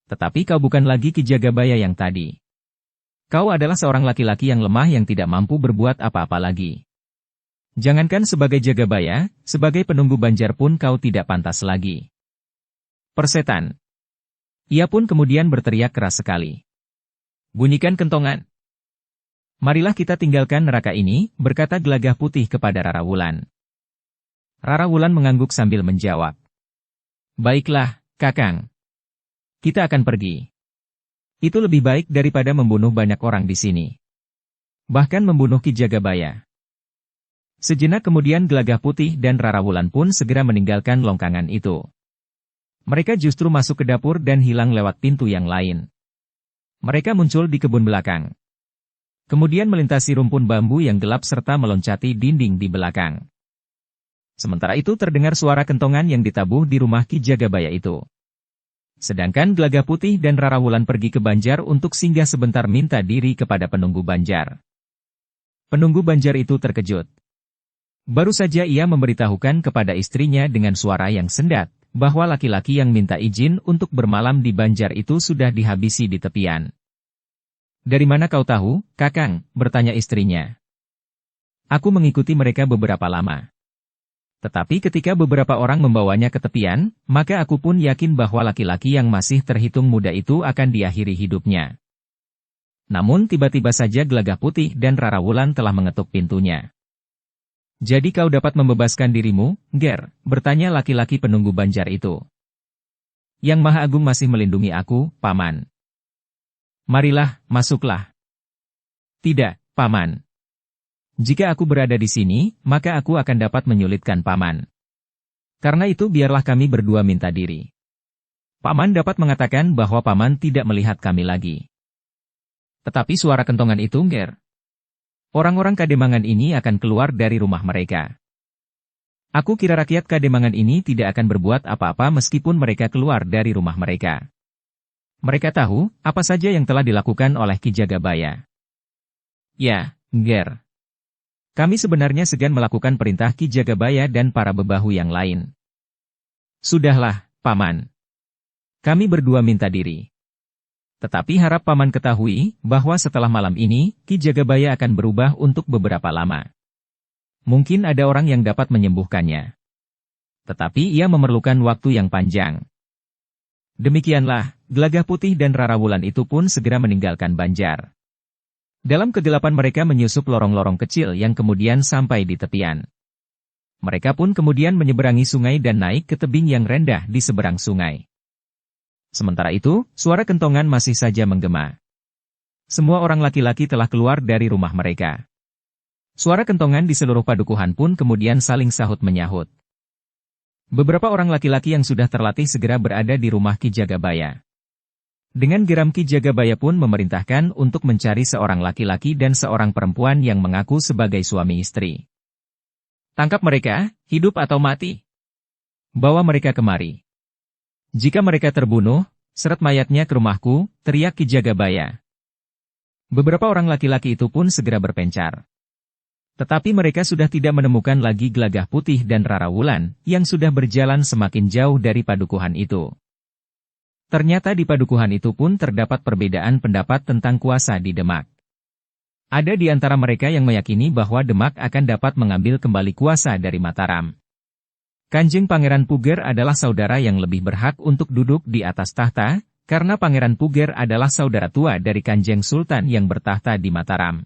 Tetapi kau bukan lagi Ki Jagabaya yang tadi. Kau adalah seorang laki-laki yang lemah yang tidak mampu berbuat apa-apa lagi. Jangankan sebagai Jagabaya, sebagai penunggu Banjar pun kau tidak pantas lagi. Persetan. Ia pun kemudian berteriak keras sekali. Bunyikan kentongan. Marilah kita tinggalkan neraka ini, berkata Gelagah Putih kepada Rara Wulan. Rara Wulan mengangguk sambil menjawab. Baiklah, Kakang. Kita akan pergi. Itu lebih baik daripada membunuh banyak orang di sini. Bahkan membunuh Ki Jagabaya. Sejenak kemudian Gelagah Putih dan Rara Wulan pun segera meninggalkan longkangan itu. Mereka justru masuk ke dapur dan hilang lewat pintu yang lain. Mereka muncul di kebun belakang. Kemudian melintasi rumpun bambu yang gelap serta meloncati dinding di belakang. Sementara itu terdengar suara kentongan yang ditabuh di rumah Ki Jagabaya itu. Sedangkan Gelagah Putih dan Rara Wulan pergi ke Banjar untuk singgah sebentar minta diri kepada penunggu Banjar. Penunggu Banjar itu terkejut. Baru saja ia memberitahukan kepada istrinya dengan suara yang sendat, bahwa laki-laki yang minta izin untuk bermalam di Banjar itu sudah dihabisi di tepian. Dari mana kau tahu, Kakang? Bertanya istrinya. Aku mengikuti mereka beberapa lama. Tetapi ketika beberapa orang membawanya ke tepian, maka aku pun yakin bahwa laki-laki yang masih terhitung muda itu akan diakhiri hidupnya. Namun tiba-tiba saja Gelagah Putih dan Rara Wulan telah mengetuk pintunya. Jadi kau dapat membebaskan dirimu, Ger? Bertanya laki-laki penunggu Banjar itu. Yang Maha Agung masih melindungi aku, Paman. Marilah, masuklah. Tidak, Paman. Jika aku berada di sini, maka aku akan dapat menyulitkan Paman. Karena itu biarlah kami berdua minta diri. Paman dapat mengatakan bahwa Paman tidak melihat kami lagi. Tetapi suara kentongan itu, Ger. Orang-orang Kademangan ini akan keluar dari rumah mereka. Aku kira rakyat Kademangan ini tidak akan berbuat apa-apa meskipun mereka keluar dari rumah mereka. Mereka tahu apa saja yang telah dilakukan oleh Ki Jagabaya. Ya, Ger. Kami sebenarnya segan melakukan perintah Ki Jagabaya dan para bebahu yang lain. Sudahlah, Paman. Kami berdua minta diri. Tetapi harap Paman ketahui bahwa setelah malam ini, Ki Jagabaya akan berubah untuk beberapa lama. Mungkin ada orang yang dapat menyembuhkannya. Tetapi ia memerlukan waktu yang panjang. Demikianlah, Gelagah Putih dan Rara Wulan itu pun segera meninggalkan Banjar. Dalam kegelapan mereka menyusup lorong-lorong kecil yang kemudian sampai di tepian. Mereka pun kemudian menyeberangi sungai dan naik ke tebing yang rendah di seberang sungai. Sementara itu, suara kentongan masih saja menggema. Semua orang laki-laki telah keluar dari rumah mereka. Suara kentongan di seluruh padukuhan pun kemudian saling sahut-menyahut. Beberapa orang laki-laki yang sudah terlatih segera berada di rumah Ki Jagabaya. Dengan geram Ki Jagabaya pun memerintahkan untuk mencari seorang laki-laki dan seorang perempuan yang mengaku sebagai suami istri. Tangkap mereka, hidup atau mati. Bawa mereka kemari. Jika mereka terbunuh, seret mayatnya ke rumahku, teriak Ki Jagabaya. Beberapa orang laki-laki itu pun segera berpencar. Tetapi mereka sudah tidak menemukan lagi Gelagah Putih dan Rara Wulan, yang sudah berjalan semakin jauh dari padukuhan itu. Ternyata di padukuhan itu pun terdapat perbedaan pendapat tentang kuasa di Demak. Ada di antara mereka yang meyakini bahwa Demak akan dapat mengambil kembali kuasa dari Mataram. Kanjeng Pangeran Puger adalah saudara yang lebih berhak untuk duduk di atas tahta, karena Pangeran Puger adalah saudara tua dari Kanjeng Sultan yang bertahta di Mataram.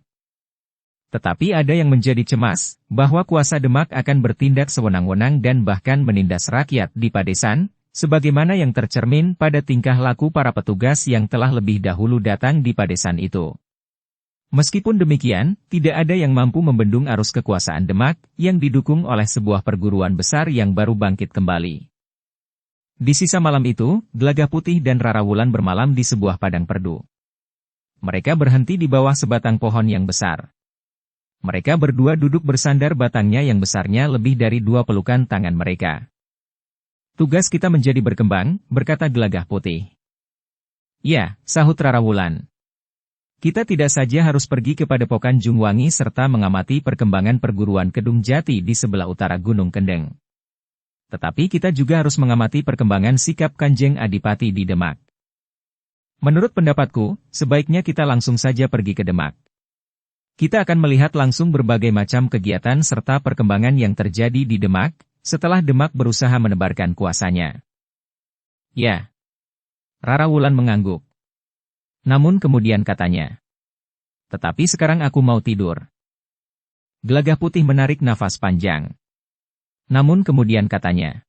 Tetapi ada yang menjadi cemas, bahwa kuasa Demak akan bertindak sewenang-wenang dan bahkan menindas rakyat di Padesan, sebagaimana yang tercermin pada tingkah laku para petugas yang telah lebih dahulu datang di Padesan itu. Meskipun demikian, tidak ada yang mampu membendung arus kekuasaan Demak, yang didukung oleh sebuah perguruan besar yang baru bangkit kembali. Di sisa malam itu, Gelagah Putih dan Rara Wulan bermalam di sebuah padang perdu. Mereka berhenti di bawah sebatang pohon yang besar. Mereka berdua duduk bersandar batangnya yang besarnya lebih dari 2 pelukan tangan mereka. "Tugas kita menjadi berkembang," berkata Gelagah Putih. "Ya," sahut Rara Wulan. "Kita tidak saja harus pergi ke Padepokan Jungwangi serta mengamati perkembangan perguruan Kedung Jati di sebelah utara Gunung Kendeng. Tetapi kita juga harus mengamati perkembangan sikap Kanjeng Adipati di Demak. Menurut pendapatku, sebaiknya kita langsung saja pergi ke Demak. Kita akan melihat langsung berbagai macam kegiatan serta perkembangan yang terjadi di Demak, setelah Demak berusaha menebarkan kuasanya." "Ya." Rara Wulan mengangguk. Namun kemudian katanya, "Tetapi sekarang aku mau tidur." Gelagah Putih menarik nafas panjang. Namun kemudian katanya,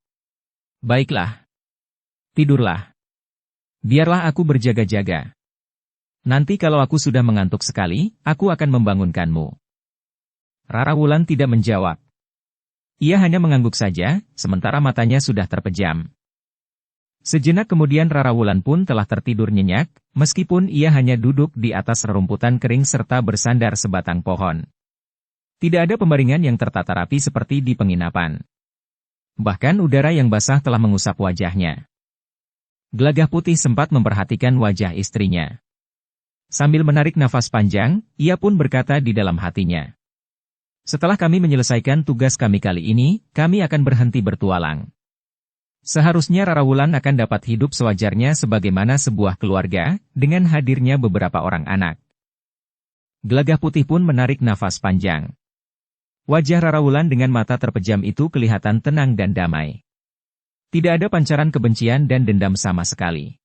"Baiklah. Tidurlah. Biarlah aku berjaga-jaga. Nanti kalau aku sudah mengantuk sekali, aku akan membangunkanmu." Rara Wulan tidak menjawab. Ia hanya mengangguk saja, sementara matanya sudah terpejam. Sejenak kemudian Rara Wulan pun telah tertidur nyenyak, meskipun ia hanya duduk di atas rerumputan kering serta bersandar sebatang pohon. Tidak ada pembaringan yang tertata rapi seperti di penginapan. Bahkan udara yang basah telah mengusap wajahnya. Gelagah Putih sempat memperhatikan wajah istrinya. Sambil menarik nafas panjang, ia pun berkata di dalam hatinya, "Setelah kami menyelesaikan tugas kami kali ini, kami akan berhenti bertualang. Seharusnya Rara Wulan akan dapat hidup sewajarnya sebagaimana sebuah keluarga, dengan hadirnya beberapa orang anak." Gelagah Putih pun menarik nafas panjang. Wajah Rara Wulan dengan mata terpejam itu kelihatan tenang dan damai. Tidak ada pancaran kebencian dan dendam sama sekali.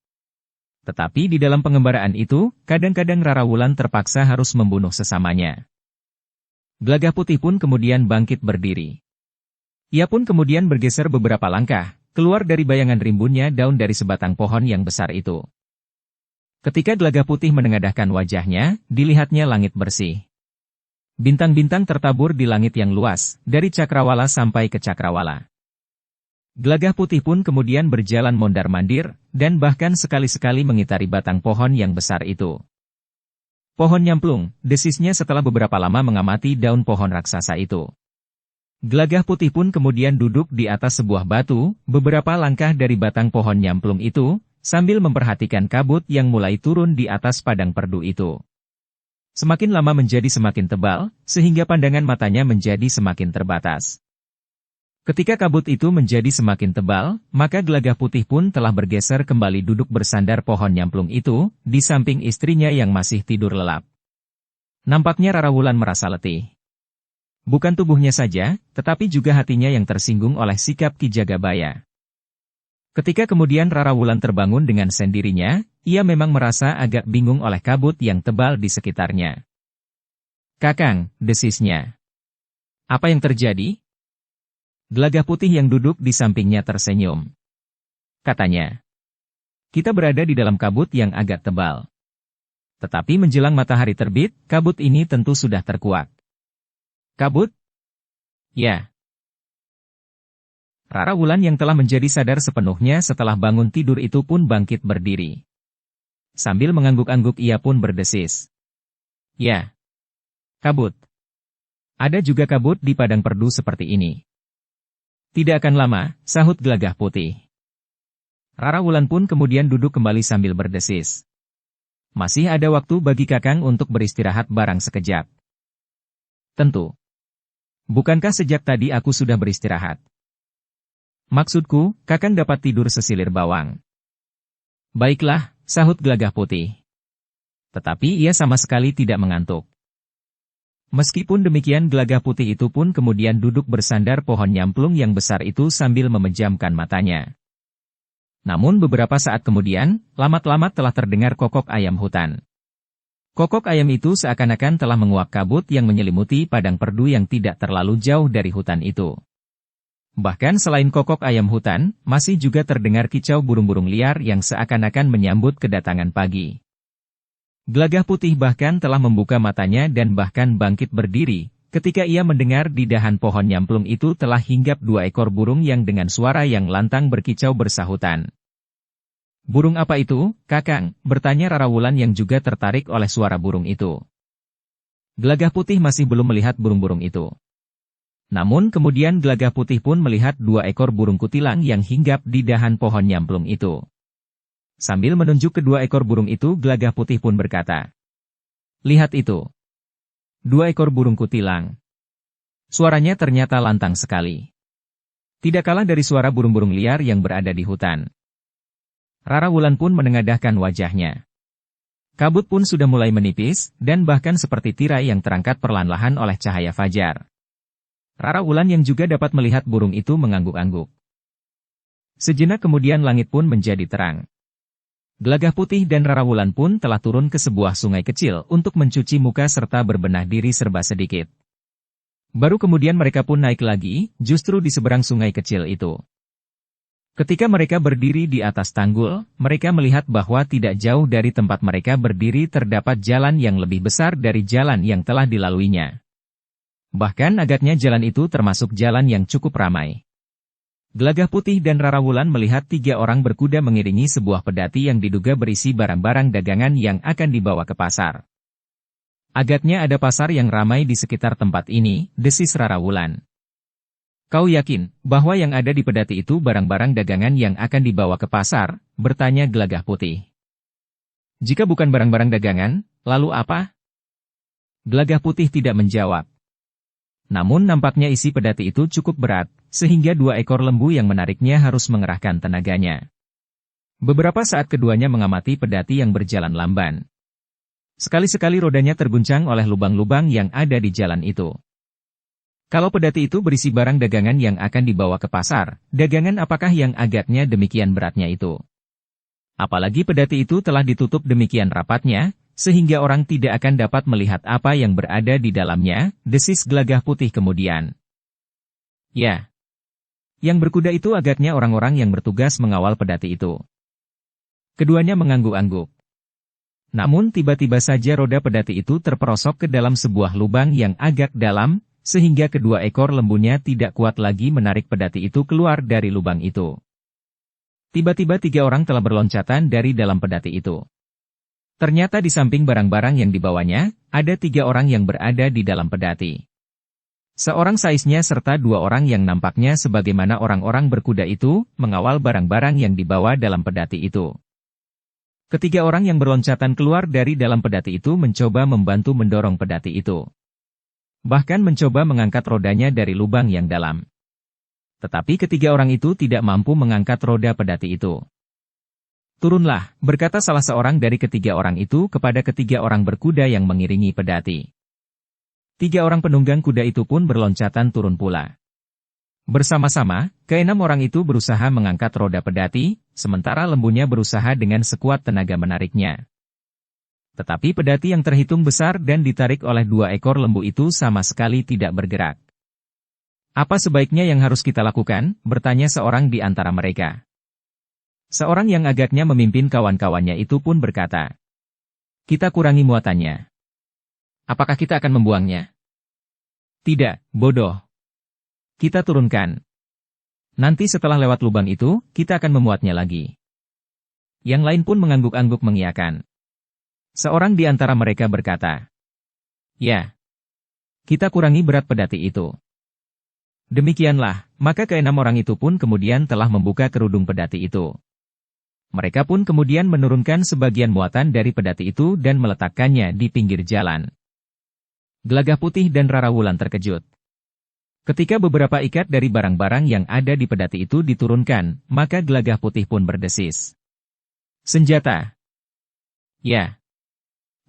Tetapi di dalam pengembaraan itu, kadang-kadang Rara Wulan terpaksa harus membunuh sesamanya. Gelagah Putih pun kemudian bangkit berdiri. Ia pun kemudian bergeser beberapa langkah, keluar dari bayangan rimbunnya daun dari sebatang pohon yang besar itu. Ketika Gelagah Putih menengadahkan wajahnya, dilihatnya langit bersih. Bintang-bintang tertabur di langit yang luas, dari cakrawala sampai ke cakrawala. Gelagah Putih pun kemudian berjalan mondar-mandir, dan bahkan sekali-sekali mengitari batang pohon yang besar itu. "Pohon nyamplung," desisnya setelah beberapa lama mengamati daun pohon raksasa itu. Gelagah Putih pun kemudian duduk di atas sebuah batu, beberapa langkah dari batang pohon nyamplung itu, sambil memperhatikan kabut yang mulai turun di atas padang perdu itu. Semakin lama menjadi semakin tebal, sehingga pandangan matanya menjadi semakin terbatas. Ketika kabut itu menjadi semakin tebal, maka Gelagah Putih pun telah bergeser kembali duduk bersandar pohon nyamplung itu, di samping istrinya yang masih tidur lelap. Nampaknya Rara Wulan merasa letih. Bukan tubuhnya saja, tetapi juga hatinya yang tersinggung oleh sikap Ki Jagabaya. Ketika kemudian Rara Wulan terbangun dengan sendirinya, ia memang merasa agak bingung oleh kabut yang tebal di sekitarnya. "Kakang," desisnya. "Apa yang terjadi?" Gelagah Putih yang duduk di sampingnya tersenyum. Katanya, "Kita berada di dalam kabut yang agak tebal. Tetapi menjelang matahari terbit, kabut ini tentu sudah terkuak." "Kabut?" "Ya." Rara Wulan yang telah menjadi sadar sepenuhnya setelah bangun tidur itu pun bangkit berdiri. Sambil mengangguk-angguk ia pun berdesis, "Ya. Kabut. Ada juga kabut di padang perdu seperti ini." "Tidak akan lama," sahut Gelagah Putih. Rara Wulan pun kemudian duduk kembali sambil berdesis. "Masih ada waktu bagi Kakang untuk beristirahat barang sekejap." "Tentu. Bukankah sejak tadi aku sudah beristirahat? Maksudku, Kakang dapat tidur sesilir bawang." "Baiklah," sahut Gelagah Putih. Tetapi ia sama sekali tidak mengantuk. Meskipun demikian Gelagah Putih itu pun kemudian duduk bersandar pohon nyamplung yang besar itu sambil memejamkan matanya. Namun beberapa saat kemudian, lamat-lamat telah terdengar kokok ayam hutan. Kokok ayam itu seakan-akan telah menguap kabut yang menyelimuti padang perdu yang tidak terlalu jauh dari hutan itu. Bahkan selain kokok ayam hutan, masih juga terdengar kicau burung-burung liar yang seakan-akan menyambut kedatangan pagi. Gelagah Putih bahkan telah membuka matanya dan bahkan bangkit berdiri, ketika ia mendengar di dahan pohon nyamplung itu telah hinggap 2 ekor burung yang dengan suara yang lantang berkicau bersahutan. "Burung apa itu, Kakang?" bertanya Rara Wulan yang juga tertarik oleh suara burung itu. Gelagah Putih masih belum melihat burung-burung itu. Namun kemudian Gelagah Putih pun melihat 2 ekor burung kutilang yang hinggap di dahan pohon nyamplung itu. Sambil menunjuk kedua ekor burung itu, Gelagah Putih pun berkata, "Lihat itu. 2 ekor burung kutilang." Suaranya ternyata lantang sekali. Tidak kalah dari suara burung-burung liar yang berada di hutan. Rara Wulan pun menengadahkan wajahnya. Kabut pun sudah mulai menipis, dan bahkan seperti tirai yang terangkat perlahan-lahan oleh cahaya fajar. Rara Wulan yang juga dapat melihat burung itu mengangguk-angguk. Sejenak kemudian langit pun menjadi terang. Gelagah Putih dan Rara Wulan pun telah turun ke sebuah sungai kecil untuk mencuci muka serta berbenah diri serba sedikit. Baru kemudian mereka pun naik lagi, justru di seberang sungai kecil itu. Ketika mereka berdiri di atas tanggul, mereka melihat bahwa tidak jauh dari tempat mereka berdiri terdapat jalan yang lebih besar dari jalan yang telah dilaluinya. Bahkan agaknya jalan itu termasuk jalan yang cukup ramai. Gelagah Putih dan Rara Wulan melihat 3 orang berkuda mengiringi sebuah pedati yang diduga berisi barang-barang dagangan yang akan dibawa ke pasar. "Agaknya ada pasar yang ramai di sekitar tempat ini," desis Rara Wulan. "Kau yakin bahwa yang ada di pedati itu barang-barang dagangan yang akan dibawa ke pasar?" bertanya Gelagah Putih. "Jika bukan barang-barang dagangan, lalu apa?" Gelagah Putih tidak menjawab. Namun nampaknya isi pedati itu cukup berat, sehingga 2 ekor lembu yang menariknya harus mengerahkan tenaganya. Beberapa saat keduanya mengamati pedati yang berjalan lamban. Sekali-sekali rodanya terguncang oleh lubang-lubang yang ada di jalan itu. Kalau pedati itu berisi barang dagangan yang akan dibawa ke pasar, dagangan apakah yang agaknya demikian beratnya itu? Apalagi pedati itu telah ditutup demikian rapatnya, sehingga orang tidak akan dapat melihat apa yang berada di dalamnya, desis Gelagah Putih kemudian. "Ya. Yang berkuda itu agaknya orang-orang yang bertugas mengawal pedati itu." Keduanya mengangguk-angguk. Namun tiba-tiba saja roda pedati itu terperosok ke dalam sebuah lubang yang agak dalam, sehingga kedua ekor lembunya tidak kuat lagi menarik pedati itu keluar dari lubang itu. Tiba-tiba 3 orang telah berloncatan dari dalam pedati itu. Ternyata di samping barang-barang yang dibawanya, ada 3 orang yang berada di dalam pedati. Seorang saisnya serta 2 orang yang nampaknya sebagaimana orang-orang berkuda itu, mengawal barang-barang yang dibawa dalam pedati itu. Ketiga orang yang berloncatan keluar dari dalam pedati itu mencoba membantu mendorong pedati itu. Bahkan mencoba mengangkat rodanya dari lubang yang dalam. Tetapi ketiga orang itu tidak mampu mengangkat roda pedati itu. "Turunlah," berkata salah seorang dari ketiga orang itu kepada ketiga orang berkuda yang mengiringi pedati. 3 orang penunggang kuda itu pun berloncatan turun pula. Bersama-sama, ke-6 orang itu berusaha mengangkat roda pedati, sementara lembunya berusaha dengan sekuat tenaga menariknya. Tetapi pedati yang terhitung besar dan ditarik oleh 2 ekor lembu itu sama sekali tidak bergerak. "Apa sebaiknya yang harus kita lakukan?" bertanya seorang di antara mereka. Seorang yang agaknya memimpin kawan-kawannya itu pun berkata, "Kita kurangi muatannya." "Apakah kita akan membuangnya?" "Tidak, bodoh. Kita turunkan. Nanti setelah lewat lubang itu, kita akan memuatnya lagi." Yang lain pun mengangguk-angguk mengiyakan. Seorang di antara mereka berkata, "Ya, kita kurangi berat pedati itu." Demikianlah, maka ke-6 orang itu pun kemudian telah membuka kerudung pedati itu. Mereka pun kemudian menurunkan sebagian muatan dari pedati itu dan meletakkannya di pinggir jalan. Gelagah Putih dan Rara Wulan terkejut. Ketika beberapa ikat dari barang-barang yang ada di pedati itu diturunkan, maka Gelagah Putih pun berdesis, "Senjata!" "Ya."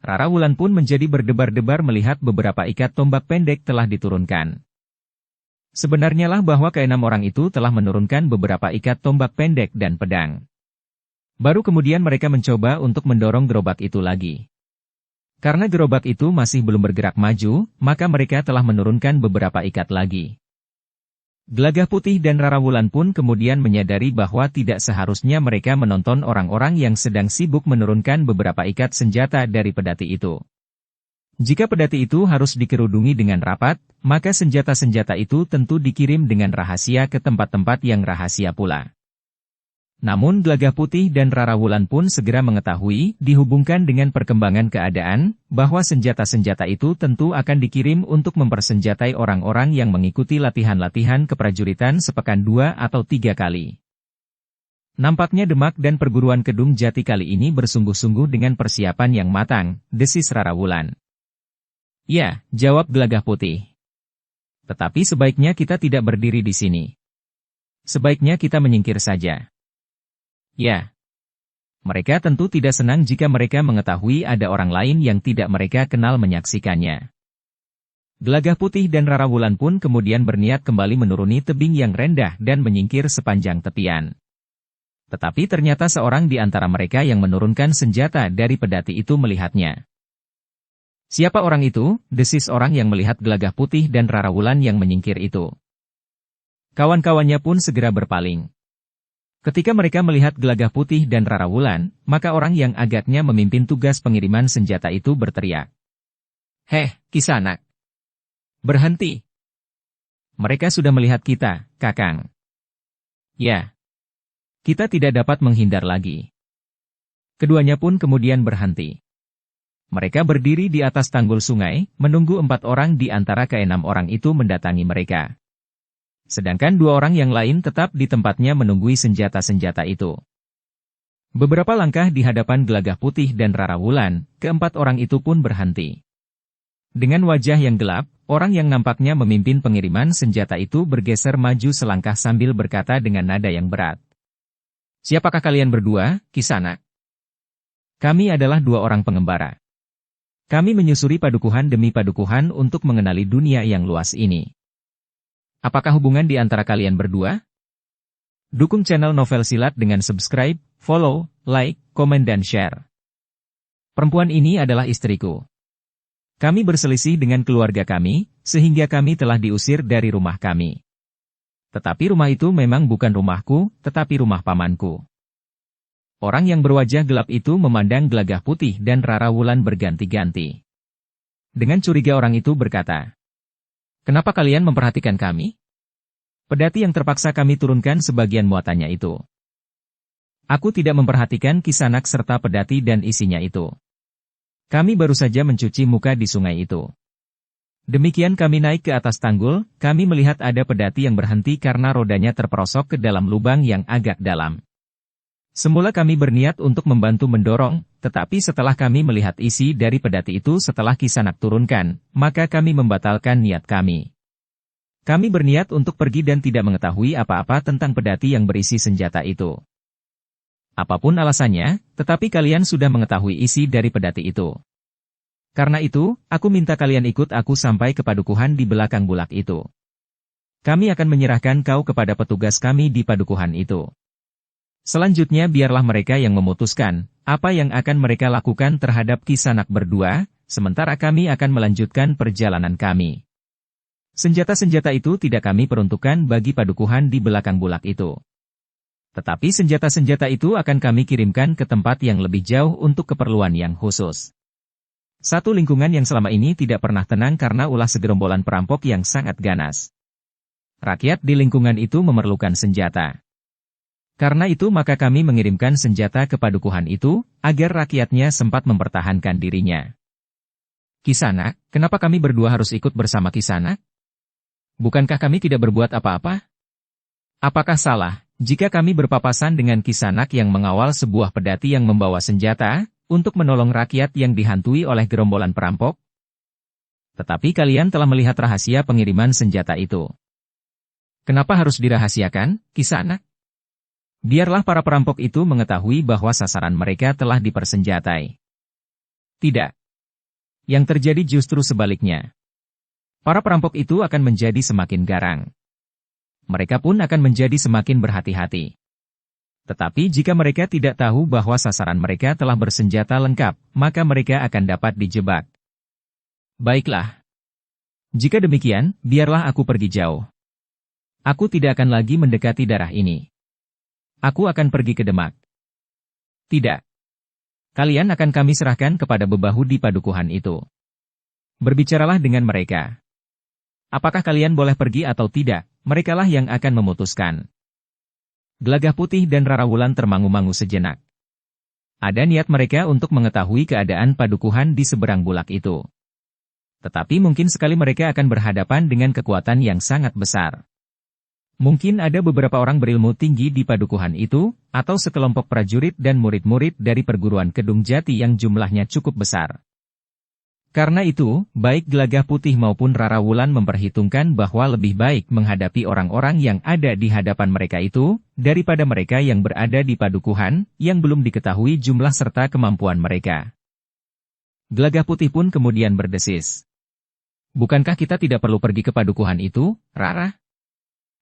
Rara Wulan pun menjadi berdebar-debar melihat beberapa ikat tombak pendek telah diturunkan. Sebenarnya lah bahwa keenam orang itu telah menurunkan beberapa ikat tombak pendek dan pedang. Baru kemudian mereka mencoba untuk mendorong gerobak itu lagi. Karena gerobak itu masih belum bergerak maju, maka mereka telah menurunkan beberapa ikat lagi. Gelagah Putih dan Rara Wulan pun kemudian menyadari bahwa tidak seharusnya mereka menonton orang-orang yang sedang sibuk menurunkan beberapa ikat senjata dari pedati itu. Jika pedati itu harus dikerudungi dengan rapat, maka senjata-senjata itu tentu dikirim dengan rahasia ke tempat-tempat yang rahasia pula. Namun Gelagah Putih dan Rara Wulan pun segera mengetahui, dihubungkan dengan perkembangan keadaan, bahwa senjata-senjata itu tentu akan dikirim untuk mempersenjatai orang-orang yang mengikuti latihan-latihan keprajuritan sepekan 2 atau 3 kali. Nampaknya Demak dan perguruan Kedung Jati kali ini bersungguh-sungguh dengan persiapan yang matang, desis Rara Wulan. Ya, jawab Gelagah Putih. Tetapi sebaiknya kita tidak berdiri di sini. Sebaiknya kita menyingkir saja. Ya. Mereka tentu tidak senang jika mereka mengetahui ada orang lain yang tidak mereka kenal menyaksikannya. Gelagah Putih dan Rara Wulan pun kemudian berniat kembali menuruni tebing yang rendah dan menyingkir sepanjang tepian. Tetapi ternyata seorang di antara mereka yang menurunkan senjata dari pedati itu melihatnya. Siapa orang itu? Desis orang yang melihat Gelagah Putih dan Rara Wulan yang menyingkir itu. Kawan-kawannya pun segera berpaling. Ketika mereka melihat Gelagah Putih dan Rara Wulan, maka orang yang agaknya memimpin tugas pengiriman senjata itu berteriak. Heh, Kisanak! Berhenti! Mereka sudah melihat kita, Kakang. Ya. Kita tidak dapat menghindar lagi. Keduanya pun kemudian berhenti. Mereka berdiri di atas tanggul sungai, menunggu 4 orang di antara ke-6 orang itu mendatangi mereka. Sedangkan 2 orang yang lain tetap di tempatnya menunggui senjata-senjata itu. Beberapa langkah di hadapan Gelagah Putih dan Rara Wulan, ke-4 orang itu pun berhenti. Dengan wajah yang gelap, orang yang nampaknya memimpin pengiriman senjata itu bergeser maju selangkah sambil berkata dengan nada yang berat. Siapakah kalian berdua, Kisanak? Kami adalah 2 orang pengembara. Kami menyusuri padukuhan demi padukuhan untuk mengenali dunia yang luas ini. Apakah hubungan di antara kalian berdua? Dukung channel Novel Silat dengan subscribe, follow, like, komen dan share. Perempuan ini adalah istriku. Kami berselisih dengan keluarga kami, sehingga kami telah diusir dari rumah kami. Tetapi rumah itu memang bukan rumahku, tetapi rumah pamanku. Orang yang berwajah gelap itu memandang Gelagah Putih dan Rara Wulan berganti-ganti. Dengan curiga orang itu berkata, Kenapa kalian memperhatikan kami? Pedati yang terpaksa kami turunkan sebagian muatannya itu. Aku tidak memperhatikan Kisanak serta pedati dan isinya itu. Kami baru saja mencuci muka di sungai itu. Demikian kami naik ke atas tanggul, kami melihat ada pedati yang berhenti karena rodanya terperosok ke dalam lubang yang agak dalam. Semula kami berniat untuk membantu mendorong, tetapi setelah kami melihat isi dari pedati itu setelah Kisanak turunkan, maka kami membatalkan niat kami. Kami berniat untuk pergi dan tidak mengetahui apa-apa tentang pedati yang berisi senjata itu. Apapun alasannya, tetapi kalian sudah mengetahui isi dari pedati itu. Karena itu, aku minta kalian ikut aku sampai ke padukuhan di belakang bulak itu. Kami akan menyerahkan kau kepada petugas kami di padukuhan itu. Selanjutnya biarlah mereka yang memutuskan, apa yang akan mereka lakukan terhadap Kisanak berdua, sementara kami akan melanjutkan perjalanan kami. Senjata-senjata itu tidak kami peruntukkan bagi padukuhan di belakang bulak itu. Tetapi senjata-senjata itu akan kami kirimkan ke tempat yang lebih jauh untuk keperluan yang khusus. Satu lingkungan yang selama ini tidak pernah tenang karena ulah segerombolan perampok yang sangat ganas. Rakyat di lingkungan itu memerlukan senjata. Karena itu maka kami mengirimkan senjata ke padukuhan itu, agar rakyatnya sempat mempertahankan dirinya. Kisanak, kenapa kami berdua harus ikut bersama Kisanak? Bukankah kami tidak berbuat apa-apa? Apakah salah, jika kami berpapasan dengan Kisanak yang mengawal sebuah pedati yang membawa senjata, untuk menolong rakyat yang dihantui oleh gerombolan perampok? Tetapi kalian telah melihat rahasia pengiriman senjata itu. Kenapa harus dirahasiakan, Kisanak? Biarlah para perampok itu mengetahui bahwa sasaran mereka telah dipersenjatai. Tidak. Yang terjadi justru sebaliknya. Para perampok itu akan menjadi semakin garang. Mereka pun akan menjadi semakin berhati-hati. Tetapi jika mereka tidak tahu bahwa sasaran mereka telah bersenjata lengkap, maka mereka akan dapat dijebak. Baiklah. Jika demikian, biarlah aku pergi jauh. Aku tidak akan lagi mendekati darah ini. Aku akan pergi ke Demak. Tidak. Kalian akan kami serahkan kepada bebahu di padukuhan itu. Berbicaralah dengan mereka. Apakah kalian boleh pergi atau tidak, merekalah yang akan memutuskan. Gelagah Putih dan Rarawulan termangu-mangu sejenak. Ada niat mereka untuk mengetahui keadaan padukuhan di seberang bulak itu. Tetapi mungkin sekali mereka akan berhadapan dengan kekuatan yang sangat besar. Mungkin ada beberapa orang berilmu tinggi di padukuhan itu, atau sekelompok prajurit dan murid-murid dari perguruan Kedung Jati yang jumlahnya cukup besar. Karena itu, baik Gelagah Putih maupun Rarawulan memperhitungkan bahwa lebih baik menghadapi orang-orang yang ada di hadapan mereka itu, daripada mereka yang berada di padukuhan, yang belum diketahui jumlah serta kemampuan mereka. Gelagah Putih pun kemudian berdesis. Bukankah kita tidak perlu pergi ke padukuhan itu, Rara?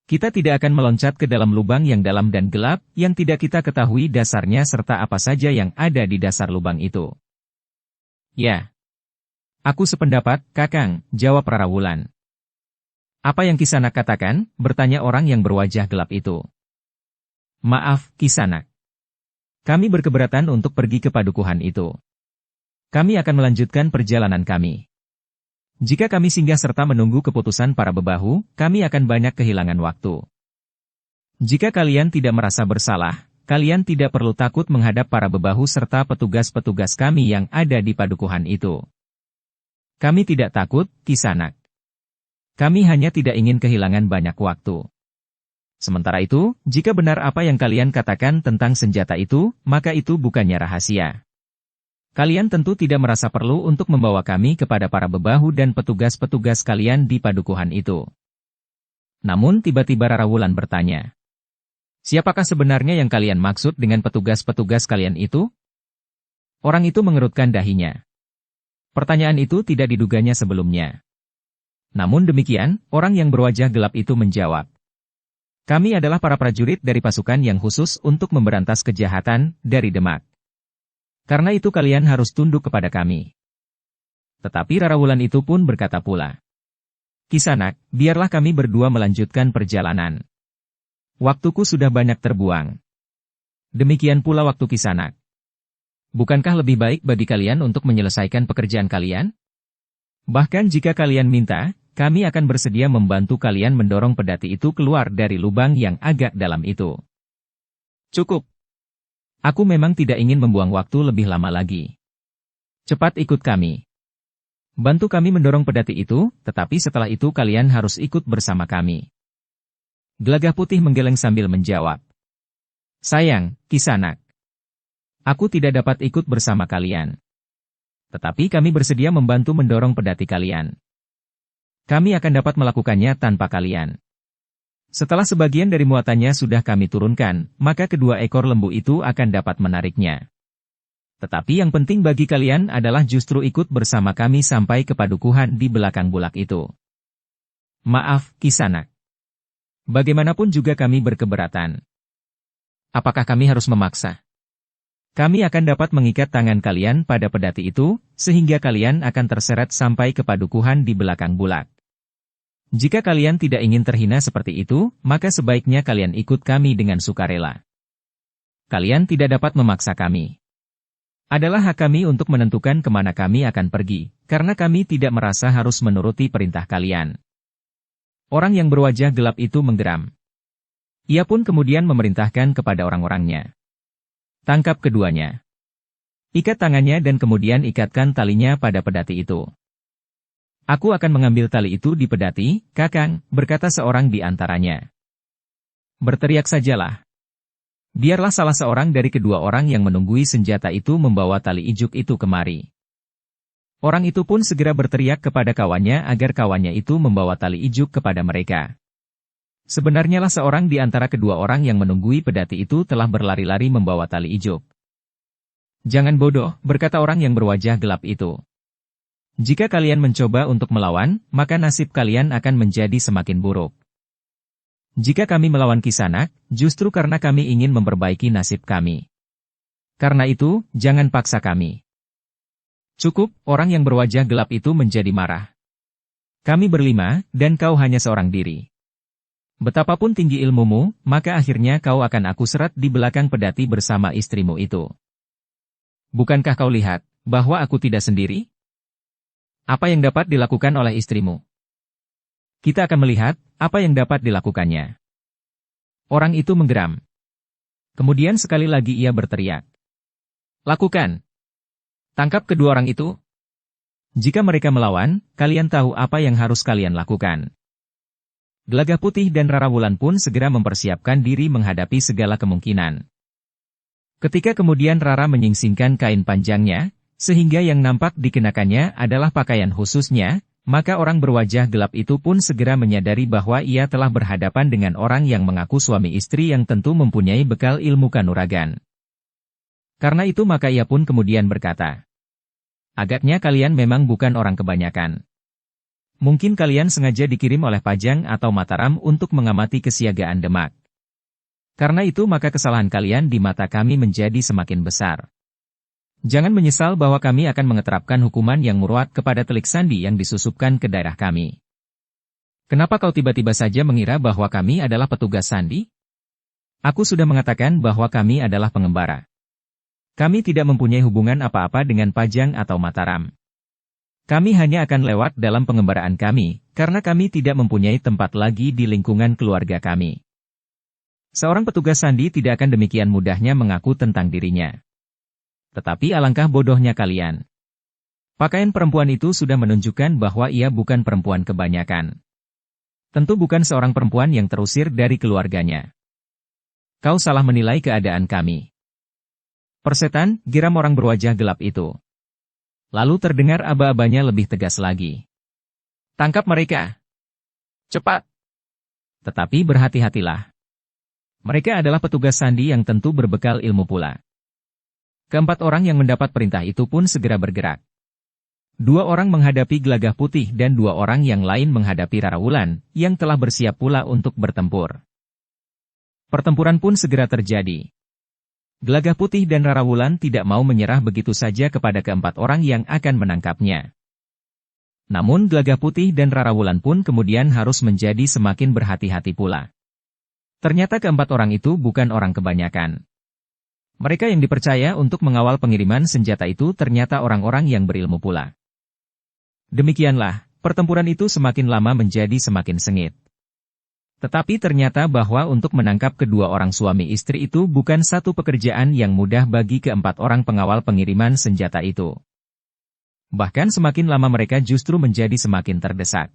Kita tidak akan meloncat ke dalam lubang yang dalam dan gelap, yang tidak kita ketahui dasarnya serta apa saja yang ada di dasar lubang itu. Ya. Aku sependapat, Kakang, jawab Rarawulan. Apa yang Kisanak katakan? Bertanya orang yang berwajah gelap itu. Maaf, Kisanak. Kami berkeberatan untuk pergi ke padukuhan itu. Kami akan melanjutkan perjalanan kami. Jika kami singgah serta menunggu keputusan para bebahu, kami akan banyak kehilangan waktu. Jika kalian tidak merasa bersalah, kalian tidak perlu takut menghadap para bebahu serta petugas-petugas kami yang ada di padukuhan itu. Kami tidak takut, Kisanak. Kami hanya tidak ingin kehilangan banyak waktu. Sementara itu, jika benar apa yang kalian katakan tentang senjata itu, maka itu bukannya rahasia. Kalian tentu tidak merasa perlu untuk membawa kami kepada para bebahu dan petugas-petugas kalian di padukuhan itu. Namun tiba-tiba Rarawulan bertanya. Siapakah sebenarnya yang kalian maksud dengan petugas-petugas kalian itu? Orang itu mengerutkan dahinya. Pertanyaan itu tidak diduganya sebelumnya. Namun demikian, orang yang berwajah gelap itu menjawab. Kami adalah para prajurit dari pasukan yang khusus untuk memberantas kejahatan dari Demak. Karena itu kalian harus tunduk kepada kami. Tetapi Rarawulan itu pun berkata pula. Kisanak, biarlah kami berdua melanjutkan perjalanan. Waktuku sudah banyak terbuang. Demikian pula waktu Kisanak. Bukankah lebih baik bagi kalian untuk menyelesaikan pekerjaan kalian? Bahkan jika kalian minta, kami akan bersedia membantu kalian mendorong pedati itu keluar dari lubang yang agak dalam itu. Cukup. Aku memang tidak ingin membuang waktu lebih lama lagi. Cepat ikut kami. Bantu kami mendorong pedati itu, tetapi setelah itu kalian harus ikut bersama kami. Gelagah Putih menggeleng sambil menjawab. Sayang, Kisanak. Aku tidak dapat ikut bersama kalian. Tetapi kami bersedia membantu mendorong pedati kalian. Kami akan dapat melakukannya tanpa kalian. Setelah sebagian dari muatannya sudah kami turunkan, maka kedua ekor lembu itu akan dapat menariknya. Tetapi yang penting bagi kalian adalah justru ikut bersama kami sampai ke padukuhan di belakang bulak itu. Maaf, Kisanak. Bagaimanapun juga kami berkeberatan. Apakah kami harus memaksa? Kami akan dapat mengikat tangan kalian pada pedati itu, sehingga kalian akan terseret sampai ke padukuhan di belakang bulak. Jika kalian tidak ingin terhina seperti itu, maka sebaiknya kalian ikut kami dengan sukarela. Kalian tidak dapat memaksa kami. Adalah hak kami untuk menentukan kemana kami akan pergi, karena kami tidak merasa harus menuruti perintah kalian. Orang yang berwajah gelap itu menggeram. Ia pun kemudian memerintahkan kepada orang-orangnya. Tangkap keduanya. Ikat tangannya dan kemudian ikatkan talinya pada pedati itu. Aku akan mengambil tali itu di pedati, Kakang, berkata seorang di antaranya. Berteriak sajalah. Biarlah salah seorang dari kedua orang yang menunggui senjata itu membawa tali ijuk itu kemari. Orang itu pun segera berteriak kepada kawannya agar kawannya itu membawa tali ijuk kepada mereka. Sebenarnya lah seorang di antara kedua orang yang menunggui pedati itu telah berlari-lari membawa tali ijuk. Jangan bodoh, berkata orang yang berwajah gelap itu. Jika kalian mencoba untuk melawan, maka nasib kalian akan menjadi semakin buruk. Jika kami melawan Kisanak, justru karena kami ingin memperbaiki nasib kami. Karena itu, jangan paksa kami. Cukup, orang yang berwajah gelap itu menjadi marah. Kami berlima, dan kau hanya seorang diri. Betapapun tinggi ilmumu, maka akhirnya kau akan aku seret di belakang pedati bersama istrimu itu. Bukankah kau lihat, bahwa aku tidak sendiri? Apa yang dapat dilakukan oleh istrimu? Kita akan melihat, apa yang dapat dilakukannya. Orang itu menggeram. Kemudian sekali lagi ia berteriak. Lakukan! Tangkap kedua orang itu. Jika mereka melawan, kalian tahu apa yang harus kalian lakukan. Gelagah Putih dan Rara Wulan pun segera mempersiapkan diri menghadapi segala kemungkinan. Ketika kemudian Rara menyingsingkan kain panjangnya, sehingga yang nampak dikenakannya adalah pakaian khususnya, maka orang berwajah gelap itu pun segera menyadari bahwa ia telah berhadapan dengan orang yang mengaku suami istri yang tentu mempunyai bekal ilmu kanuragan. Karena itu maka ia pun kemudian berkata, agaknya kalian memang bukan orang kebanyakan. Mungkin kalian sengaja dikirim oleh Pajang atau Mataram untuk mengamati kesiagaan Demak. Karena itu maka kesalahan kalian di mata kami menjadi semakin besar. Jangan menyesal bahwa kami akan mengeterapkan hukuman yang murwat kepada telik sandi yang disusupkan ke daerah kami. Kenapa kau tiba-tiba saja mengira bahwa kami adalah petugas sandi? Aku sudah mengatakan bahwa kami adalah pengembara. Kami tidak mempunyai hubungan apa-apa dengan Pajang atau Mataram. Kami hanya akan lewat dalam pengembaraan kami, karena kami tidak mempunyai tempat lagi di lingkungan keluarga kami. Seorang petugas sandi tidak akan demikian mudahnya mengaku tentang dirinya. Tetapi alangkah bodohnya kalian. Pakaian perempuan itu sudah menunjukkan bahwa ia bukan perempuan kebanyakan. Tentu bukan seorang perempuan yang terusir dari keluarganya. Kau salah menilai keadaan kami. Persetan, geram orang berwajah gelap itu. Lalu terdengar aba-abanya lebih tegas lagi. Tangkap mereka. Cepat. Tetapi berhati-hatilah. Mereka adalah petugas sandi yang tentu berbekal ilmu pula. Keempat orang yang mendapat perintah itu pun segera bergerak. Dua orang menghadapi Gelagah Putih dan dua orang yang lain menghadapi Rara Wulan, yang telah bersiap pula untuk bertempur. Pertempuran pun segera terjadi. Gelagah Putih dan Rara Wulan tidak mau menyerah begitu saja kepada keempat orang yang akan menangkapnya. Namun Gelagah Putih dan Rara Wulan pun kemudian harus menjadi semakin berhati-hati pula. Ternyata keempat orang itu bukan orang kebanyakan. Mereka yang dipercaya untuk mengawal pengiriman senjata itu ternyata orang-orang yang berilmu pula. Demikianlah, pertempuran itu semakin lama menjadi semakin sengit. Tetapi ternyata bahwa untuk menangkap kedua orang suami istri itu bukan satu pekerjaan yang mudah bagi keempat orang pengawal pengiriman senjata itu. Bahkan semakin lama mereka justru menjadi semakin terdesak.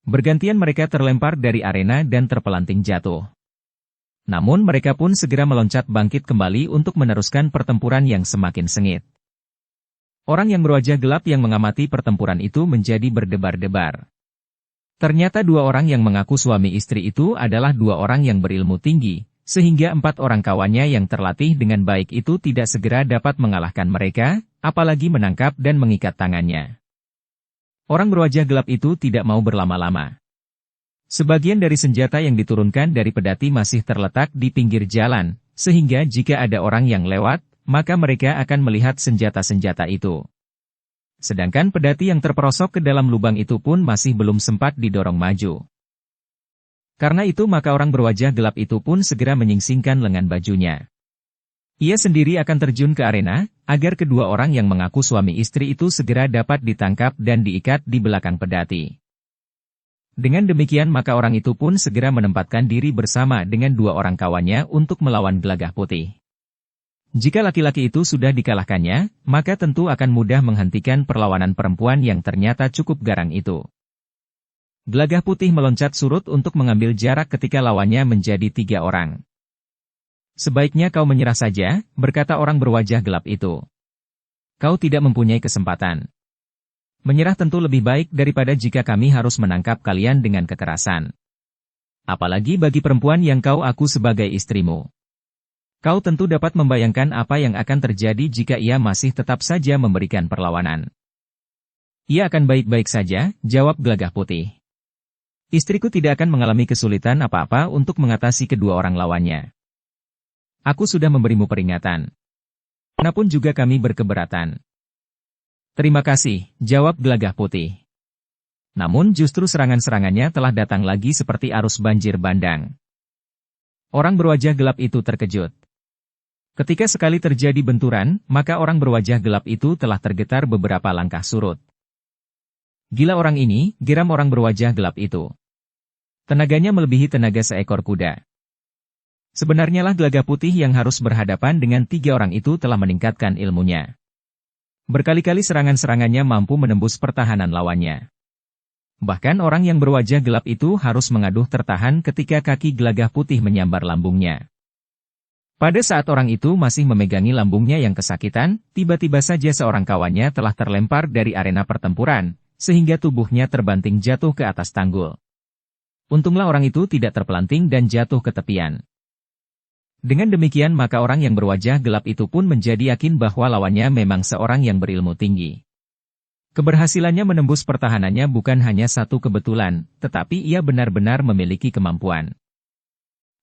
Bergantian mereka terlempar dari arena dan terpelanting jatuh. Namun mereka pun segera meloncat bangkit kembali untuk meneruskan pertempuran yang semakin sengit. Orang yang berwajah gelap yang mengamati pertempuran itu menjadi berdebar-debar. Ternyata dua orang yang mengaku suami istri itu adalah dua orang yang berilmu tinggi, sehingga empat orang kawannya yang terlatih dengan baik itu tidak segera dapat mengalahkan mereka, apalagi menangkap dan mengikat tangannya. Orang berwajah gelap itu tidak mau berlama-lama. Sebagian dari senjata yang diturunkan dari pedati masih terletak di pinggir jalan, sehingga jika ada orang yang lewat, maka mereka akan melihat senjata-senjata itu. Sedangkan pedati yang terperosok ke dalam lubang itu pun masih belum sempat didorong maju. Karena itu maka orang berwajah gelap itu pun segera menyingsingkan lengan bajunya. Ia sendiri akan terjun ke arena, agar kedua orang yang mengaku suami istri itu segera dapat ditangkap dan diikat di belakang pedati. Dengan demikian maka orang itu pun segera menempatkan diri bersama dengan dua orang kawannya untuk melawan Gelagah Putih. Jika laki-laki itu sudah dikalahkannya, maka tentu akan mudah menghentikan perlawanan perempuan yang ternyata cukup garang itu. Gelagah Putih meloncat surut untuk mengambil jarak ketika lawannya menjadi 3 orang. Sebaiknya kau menyerah saja, berkata orang berwajah gelap itu. Kau tidak mempunyai kesempatan. Menyerah tentu lebih baik daripada jika kami harus menangkap kalian dengan kekerasan. Apalagi bagi perempuan yang kau aku sebagai istrimu. Kau tentu dapat membayangkan apa yang akan terjadi jika ia masih tetap saja memberikan perlawanan. Ia akan baik-baik saja, jawab Gelagah Putih. Istriku tidak akan mengalami kesulitan apa-apa untuk mengatasi kedua orang lawannya. Aku sudah memberimu peringatan. Manapun juga kami berkeberatan. Terima kasih, jawab Gelagah Putih. Namun justru serangan-serangannya telah datang lagi seperti arus banjir bandang. Orang berwajah gelap itu terkejut. Ketika sekali terjadi benturan, maka orang berwajah gelap itu telah tergetar beberapa langkah surut. Gila orang ini, geram orang berwajah gelap itu. Tenaganya melebihi tenaga seekor kuda. Sebenarnya lah Gelagah Putih yang harus berhadapan dengan tiga orang itu telah meningkatkan ilmunya. Berkali-kali serangan-serangannya mampu menembus pertahanan lawannya. Bahkan orang yang berwajah gelap itu harus mengaduh tertahan ketika kaki Gelagah Putih menyambar lambungnya. Pada saat orang itu masih memegangi lambungnya yang kesakitan, tiba-tiba saja seorang kawannya telah terlempar dari arena pertempuran, sehingga tubuhnya terbanting jatuh ke atas tanggul. Untunglah orang itu tidak terpelanting dan jatuh ke tepian. Dengan demikian maka orang yang berwajah gelap itu pun menjadi yakin bahwa lawannya memang seorang yang berilmu tinggi. Keberhasilannya menembus pertahanannya bukan hanya satu kebetulan, tetapi ia benar-benar memiliki kemampuan.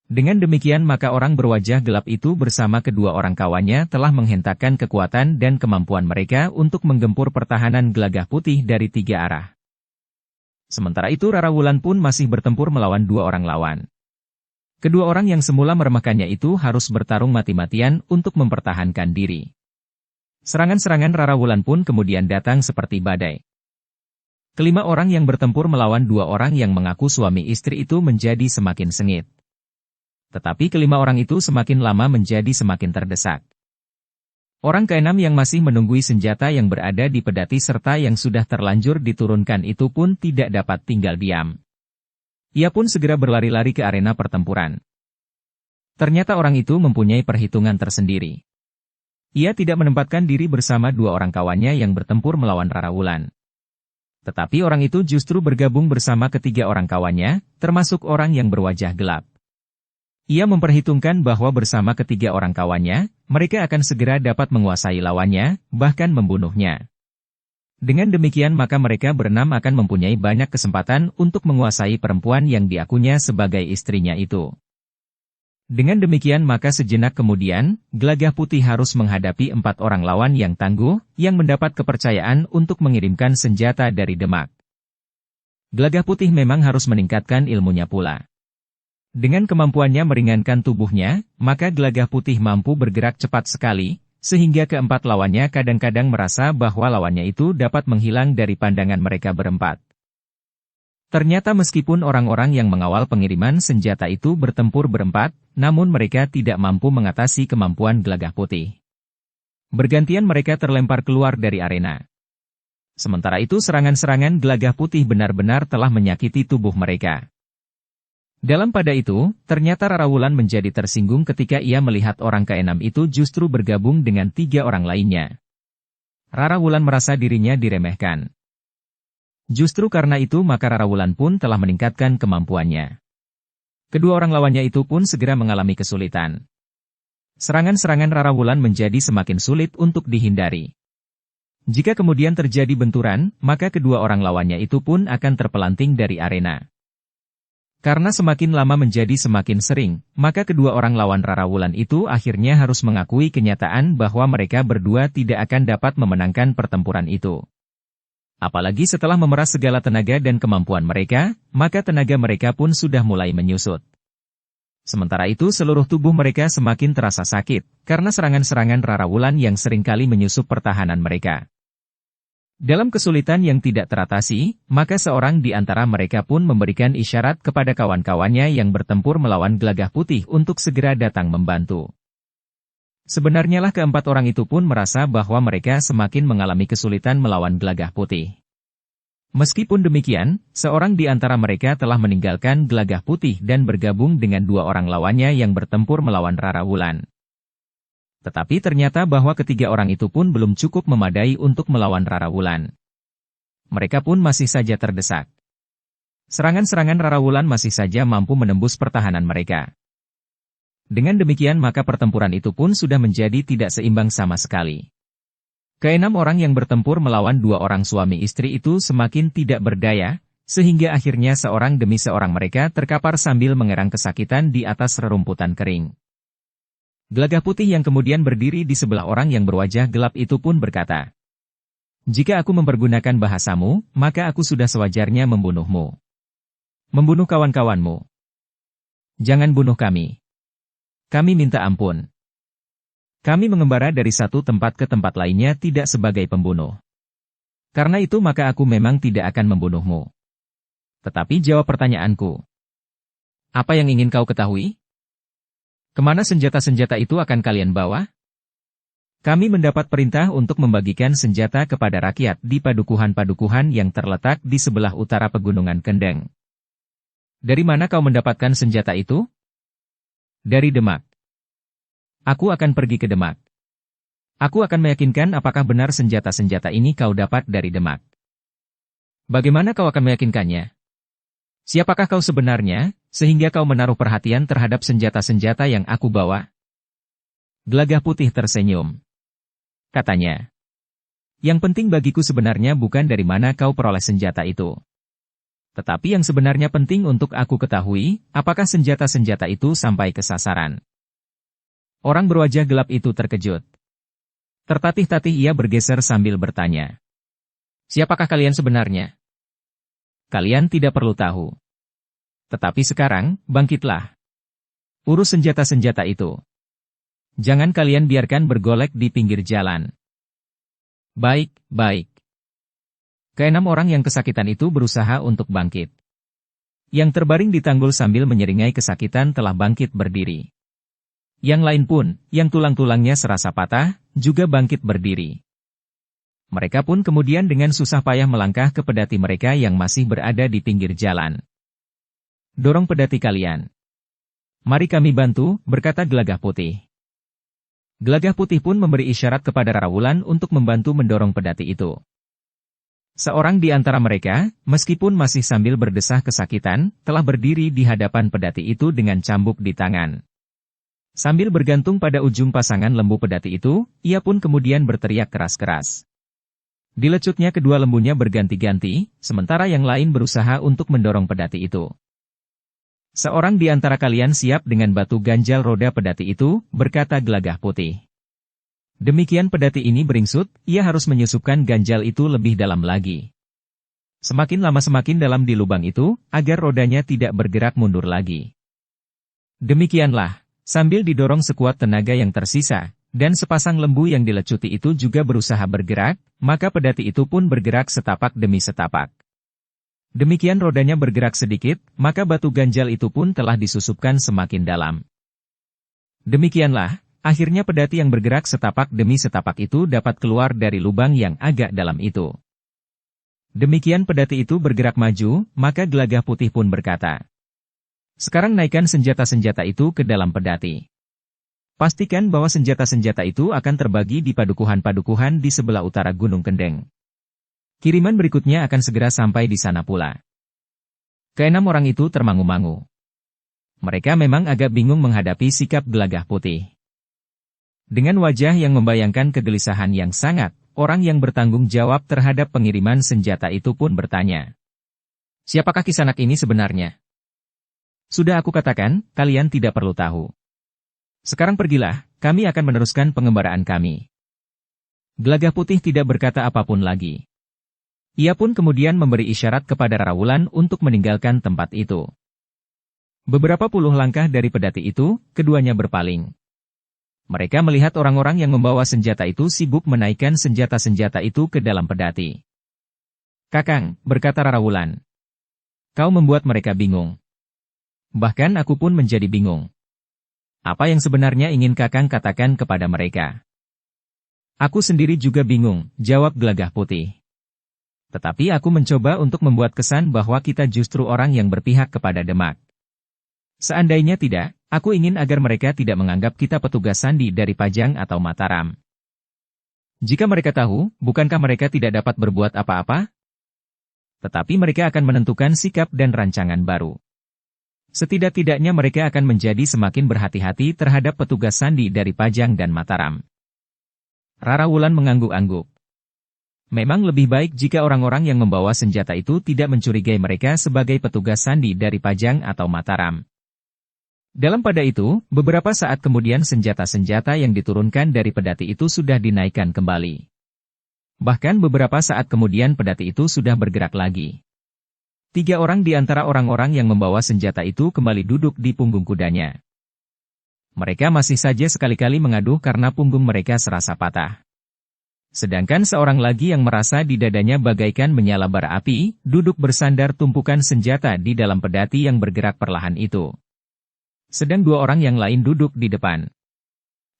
Dengan demikian maka orang berwajah gelap itu bersama kedua orang kawannya telah menghentakkan kekuatan dan kemampuan mereka untuk menggempur pertahanan Gelagah Putih dari tiga arah. Sementara itu Rara Wulan pun masih bertempur melawan dua orang lawan. Kedua orang yang semula meremehkannya itu harus bertarung mati-matian untuk mempertahankan diri. Serangan-serangan Rara Wulan pun kemudian datang seperti badai. Kelima orang yang bertempur melawan dua orang yang mengaku suami istri itu menjadi semakin sengit. Tetapi kelima orang itu semakin lama menjadi semakin terdesak. Orang keenam yang masih menunggui senjata yang berada di pedati serta yang sudah terlanjur diturunkan itu pun tidak dapat tinggal diam. Ia pun segera berlari-lari ke arena pertempuran. Ternyata orang itu mempunyai perhitungan tersendiri. Ia tidak menempatkan diri bersama dua orang kawannya yang bertempur melawan Rara Wulan. Tetapi orang itu justru bergabung bersama ketiga orang kawannya, termasuk orang yang berwajah gelap. Ia memperhitungkan bahwa bersama ketiga orang kawannya, mereka akan segera dapat menguasai lawannya, bahkan membunuhnya. Dengan demikian maka mereka berenam akan mempunyai banyak kesempatan untuk menguasai perempuan yang diakunya sebagai istrinya itu. Dengan demikian maka sejenak kemudian, Gelagah Putih harus menghadapi 4 orang lawan yang tangguh, yang mendapat kepercayaan untuk mengirimkan senjata dari Demak. Gelagah Putih memang harus meningkatkan ilmunya pula. Dengan kemampuannya meringankan tubuhnya, maka Gelagah Putih mampu bergerak cepat sekali, sehingga keempat lawannya kadang-kadang merasa bahwa lawannya itu dapat menghilang dari pandangan mereka berempat. Ternyata meskipun orang-orang yang mengawal pengiriman senjata itu bertempur berempat, namun mereka tidak mampu mengatasi kemampuan Gelagah Putih. Bergantian mereka terlempar keluar dari arena. Sementara itu serangan-serangan Gelagah Putih benar-benar telah menyakiti tubuh mereka. Dalam pada itu, ternyata Rara Wulan menjadi tersinggung ketika ia melihat orang keenam itu justru bergabung dengan 3 orang lainnya. Rara Wulan merasa dirinya diremehkan. Justru karena itu maka Rara Wulan pun telah meningkatkan kemampuannya. Kedua orang lawannya itu pun segera mengalami kesulitan. Serangan-serangan Rara Wulan menjadi semakin sulit untuk dihindari. Jika kemudian terjadi benturan, maka kedua orang lawannya itu pun akan terpelanting dari arena. Karena semakin lama menjadi semakin sering, maka kedua orang lawan Rara Wulan itu akhirnya harus mengakui kenyataan bahwa mereka berdua tidak akan dapat memenangkan pertempuran itu. Apalagi setelah memeras segala tenaga dan kemampuan mereka, maka tenaga mereka pun sudah mulai menyusut. Sementara itu seluruh tubuh mereka semakin terasa sakit, karena serangan-serangan Rara Wulan yang seringkali menyusup pertahanan mereka. Dalam kesulitan yang tidak teratasi, maka seorang di antara mereka pun memberikan isyarat kepada kawan-kawannya yang bertempur melawan Gelagah Putih untuk segera datang membantu. Sebenarnya lah keempat orang itu pun merasa bahwa mereka semakin mengalami kesulitan melawan Gelagah Putih. Meskipun demikian, seorang di antara mereka telah meninggalkan Gelagah Putih dan bergabung dengan 2 orang lawannya yang bertempur melawan Rara Wulan. Tetapi ternyata bahwa ketiga orang itu pun belum cukup memadai untuk melawan Rara Wulan. Mereka pun masih saja terdesak. Serangan-serangan Rara Wulan masih saja mampu menembus pertahanan mereka. Dengan demikian maka pertempuran itu pun sudah menjadi tidak seimbang sama sekali. Keenam orang yang bertempur melawan dua orang suami istri itu semakin tidak berdaya, sehingga akhirnya seorang demi seorang mereka terkapar sambil mengerang kesakitan di atas rerumputan kering. Gelagah Putih yang kemudian berdiri di sebelah orang yang berwajah gelap itu pun berkata, "Jika aku mempergunakan bahasamu, maka aku sudah sewajarnya membunuhmu. Membunuh kawan-kawanmu. Jangan bunuh kami. Kami minta ampun. Kami mengembara dari satu tempat ke tempat lainnya tidak sebagai pembunuh. Karena itu maka aku memang tidak akan membunuhmu. Tetapi jawab pertanyaanku. Apa yang ingin kau ketahui? Kemana senjata-senjata itu akan kalian bawa? Kami mendapat perintah untuk membagikan senjata kepada rakyat di padukuhan-padukuhan yang terletak di sebelah utara Pegunungan Kendeng. Dari mana kau mendapatkan senjata itu? Dari Demak. Aku akan pergi ke Demak. Aku akan meyakinkan apakah benar senjata-senjata ini kau dapat dari Demak. Bagaimana kau akan meyakinkannya? Siapakah kau sebenarnya, sehingga kau menaruh perhatian terhadap senjata-senjata yang aku bawa? Gelagah Putih tersenyum. Katanya, yang penting bagiku sebenarnya bukan dari mana kau peroleh senjata itu. Tetapi yang sebenarnya penting untuk aku ketahui, apakah senjata-senjata itu sampai ke sasaran. Orang berwajah gelap itu terkejut. Tertatih-tatih ia bergeser sambil bertanya. Siapakah kalian sebenarnya? Kalian tidak perlu tahu. Tetapi sekarang, bangkitlah. Urus senjata-senjata itu. Jangan kalian biarkan bergolek di pinggir jalan. Baik, baik. Keenam orang yang kesakitan itu berusaha untuk bangkit. Yang terbaring di tanggul sambil menyeringai kesakitan telah bangkit berdiri. Yang lain pun, yang tulang-tulangnya serasa patah, juga bangkit berdiri. Mereka pun kemudian dengan susah payah melangkah ke pedati mereka yang masih berada di pinggir jalan. Dorong pedati kalian. Mari kami bantu, berkata Gelagah Putih. Gelagah Putih pun memberi isyarat kepada Rarawulan untuk membantu mendorong pedati itu. Seorang di antara mereka, meskipun masih sambil berdesah kesakitan, telah berdiri di hadapan pedati itu dengan cambuk di tangan. Sambil bergantung pada ujung pasangan lembu pedati itu, ia pun kemudian berteriak keras-keras. Dilecutnya kedua lembunya berganti-ganti, sementara yang lain berusaha untuk mendorong pedati itu. Seorang di antara kalian siap dengan batu ganjal roda pedati itu, berkata Gelagah Putih. Demikian pedati ini beringsut, ia harus menyusupkan ganjal itu lebih dalam lagi. Semakin lama semakin dalam di lubang itu, agar rodanya tidak bergerak mundur lagi. Demikianlah, sambil didorong sekuat tenaga yang tersisa, dan sepasang lembu yang dilecuti itu juga berusaha bergerak, maka pedati itu pun bergerak setapak demi setapak. Demikian rodanya bergerak sedikit, maka batu ganjal itu pun telah disusupkan semakin dalam. Demikianlah, akhirnya pedati yang bergerak setapak demi setapak itu dapat keluar dari lubang yang agak dalam itu. Demikian pedati itu bergerak maju, maka Gelagah Putih pun berkata, "Sekarang naikkan senjata-senjata itu ke dalam pedati. Pastikan bahwa senjata-senjata itu akan terbagi di padukuhan-padukuhan di sebelah utara Gunung Kendeng. Kiriman berikutnya akan segera sampai di sana pula." Keenam orang itu termangu-mangu. Mereka memang agak bingung menghadapi sikap Gelagah Putih. Dengan wajah yang membayangkan kegelisahan yang sangat, orang yang bertanggung jawab terhadap pengiriman senjata itu pun bertanya, "Siapakah Kisanak ini sebenarnya?" "Sudah aku katakan, kalian tidak perlu tahu. Sekarang pergilah, kami akan meneruskan pengembaraan kami." Gelagah Putih tidak berkata apapun lagi. Ia pun kemudian memberi isyarat kepada Rarawulan untuk meninggalkan tempat itu. Beberapa puluh langkah dari pedati itu, keduanya berpaling. Mereka melihat orang-orang yang membawa senjata itu sibuk menaikkan senjata-senjata itu ke dalam pedati. "Kakang," berkata Rarawulan, "kau membuat mereka bingung. Bahkan aku pun menjadi bingung. Apa yang sebenarnya ingin Kakang katakan kepada mereka?" "Aku sendiri juga bingung," jawab Gelagah Putih. "Tetapi aku mencoba untuk membuat kesan bahwa kita justru orang yang berpihak kepada Demak. Seandainya tidak, aku ingin agar mereka tidak menganggap kita petugas sandi dari Pajang atau Mataram. Jika mereka tahu, bukankah mereka tidak dapat berbuat apa-apa? Tetapi mereka akan menentukan sikap dan rancangan baru. Setidak-tidaknya mereka akan menjadi semakin berhati-hati terhadap petugas sandi dari Pajang dan Mataram." Rarawulan mengangguk-angguk. Memang lebih baik jika orang-orang yang membawa senjata itu tidak mencurigai mereka sebagai petugas sandi dari Pajang atau Mataram. Dalam pada itu, beberapa saat kemudian senjata-senjata yang diturunkan dari pedati itu sudah dinaikkan kembali. Bahkan beberapa saat kemudian pedati itu sudah bergerak lagi. 3 orang di antara orang-orang yang membawa senjata itu kembali duduk di punggung kudanya. Mereka masih saja sekali-kali mengaduh karena punggung mereka serasa patah. Sedangkan seorang lagi yang merasa di dadanya bagaikan menyala bara api, duduk bersandar tumpukan senjata di dalam pedati yang bergerak perlahan itu. Sedang 2 orang yang lain duduk di depan.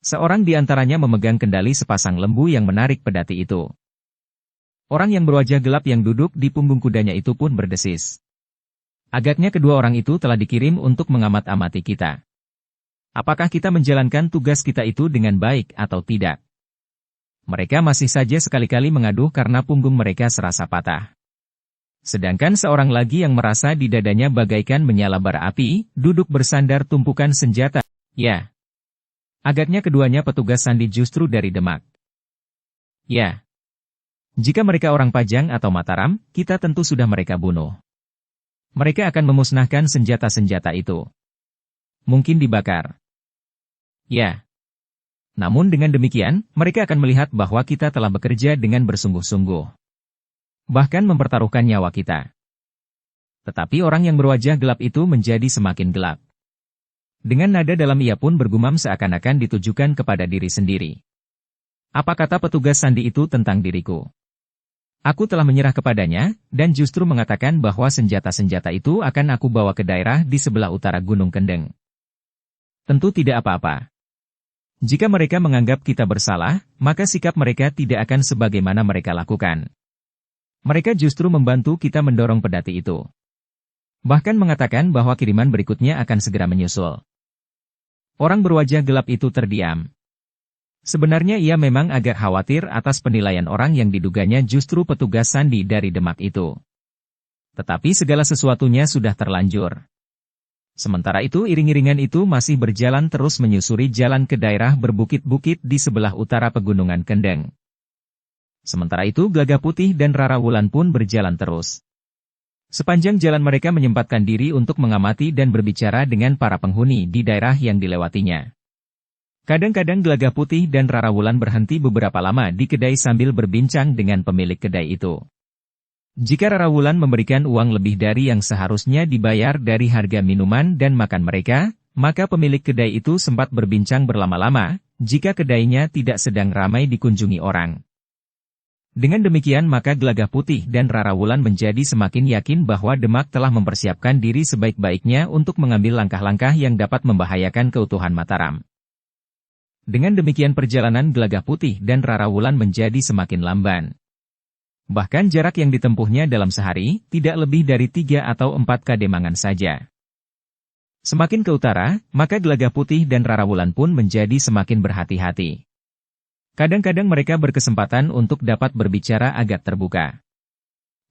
Seorang di antaranya memegang kendali sepasang lembu yang menarik pedati itu. Orang yang berwajah gelap yang duduk di punggung kudanya itu pun berdesis. Agaknya kedua orang itu telah dikirim untuk mengamat-amati kita. Apakah kita menjalankan tugas kita itu dengan baik atau tidak? Mereka masih saja sekali-kali mengaduh karena punggung mereka serasa patah. Sedangkan seorang lagi yang merasa di dadanya bagaikan menyala bara api, duduk bersandar tumpukan senjata. Ya. Agaknya keduanya petugas sandi justru dari Demak. Ya. Jika mereka orang Pajang atau Mataram, kita tentu sudah mereka bunuh. Mereka akan memusnahkan senjata-senjata itu. Mungkin dibakar. Ya. Namun dengan demikian, mereka akan melihat bahwa kita telah bekerja dengan bersungguh-sungguh. Bahkan mempertaruhkan nyawa kita. Tetapi orang yang berwajah gelap itu menjadi semakin gelap. Dengan nada dalam ia pun bergumam seakan-akan ditujukan kepada diri sendiri. Apa kata petugas sandi itu tentang diriku? Aku telah menyerah kepadanya, dan justru mengatakan bahwa senjata-senjata itu akan aku bawa ke daerah di sebelah utara Gunung Kendeng. Tentu tidak apa-apa. Jika mereka menganggap kita bersalah, maka sikap mereka tidak akan sebagaimana mereka lakukan. Mereka justru membantu kita mendorong pedati itu. Bahkan mengatakan bahwa kiriman berikutnya akan segera menyusul. Orang berwajah gelap itu terdiam. Sebenarnya ia memang agak khawatir atas penilaian orang yang diduganya justru petugas sandi dari Demak itu. Tetapi segala sesuatunya sudah terlanjur. Sementara itu iring-iringan itu masih berjalan terus menyusuri jalan ke daerah berbukit-bukit di sebelah utara Pegunungan Kendeng. Sementara itu Gelagah Putih dan Rara Wulan pun berjalan terus. Sepanjang jalan mereka menyempatkan diri untuk mengamati dan berbicara dengan para penghuni di daerah yang dilewatinya. Kadang-kadang Gelagah Putih dan Rara Wulan berhenti beberapa lama di kedai sambil berbincang dengan pemilik kedai itu. Jika Rara Wulan memberikan uang lebih dari yang seharusnya dibayar dari harga minuman dan makan mereka, maka pemilik kedai itu sempat berbincang berlama-lama, jika kedainya tidak sedang ramai dikunjungi orang. Dengan demikian maka Gelagah Putih dan Rara Wulan menjadi semakin yakin bahwa Demak telah mempersiapkan diri sebaik-baiknya untuk mengambil langkah-langkah yang dapat membahayakan keutuhan Mataram. Dengan demikian perjalanan Gelagah Putih dan Rara Wulan menjadi semakin lamban. Bahkan jarak yang ditempuhnya dalam sehari, tidak lebih dari 3 atau 4 kademangan saja. Semakin ke utara, maka Gelagah Putih dan Rara Wulan pun menjadi semakin berhati-hati. Kadang-kadang mereka berkesempatan untuk dapat berbicara agak terbuka.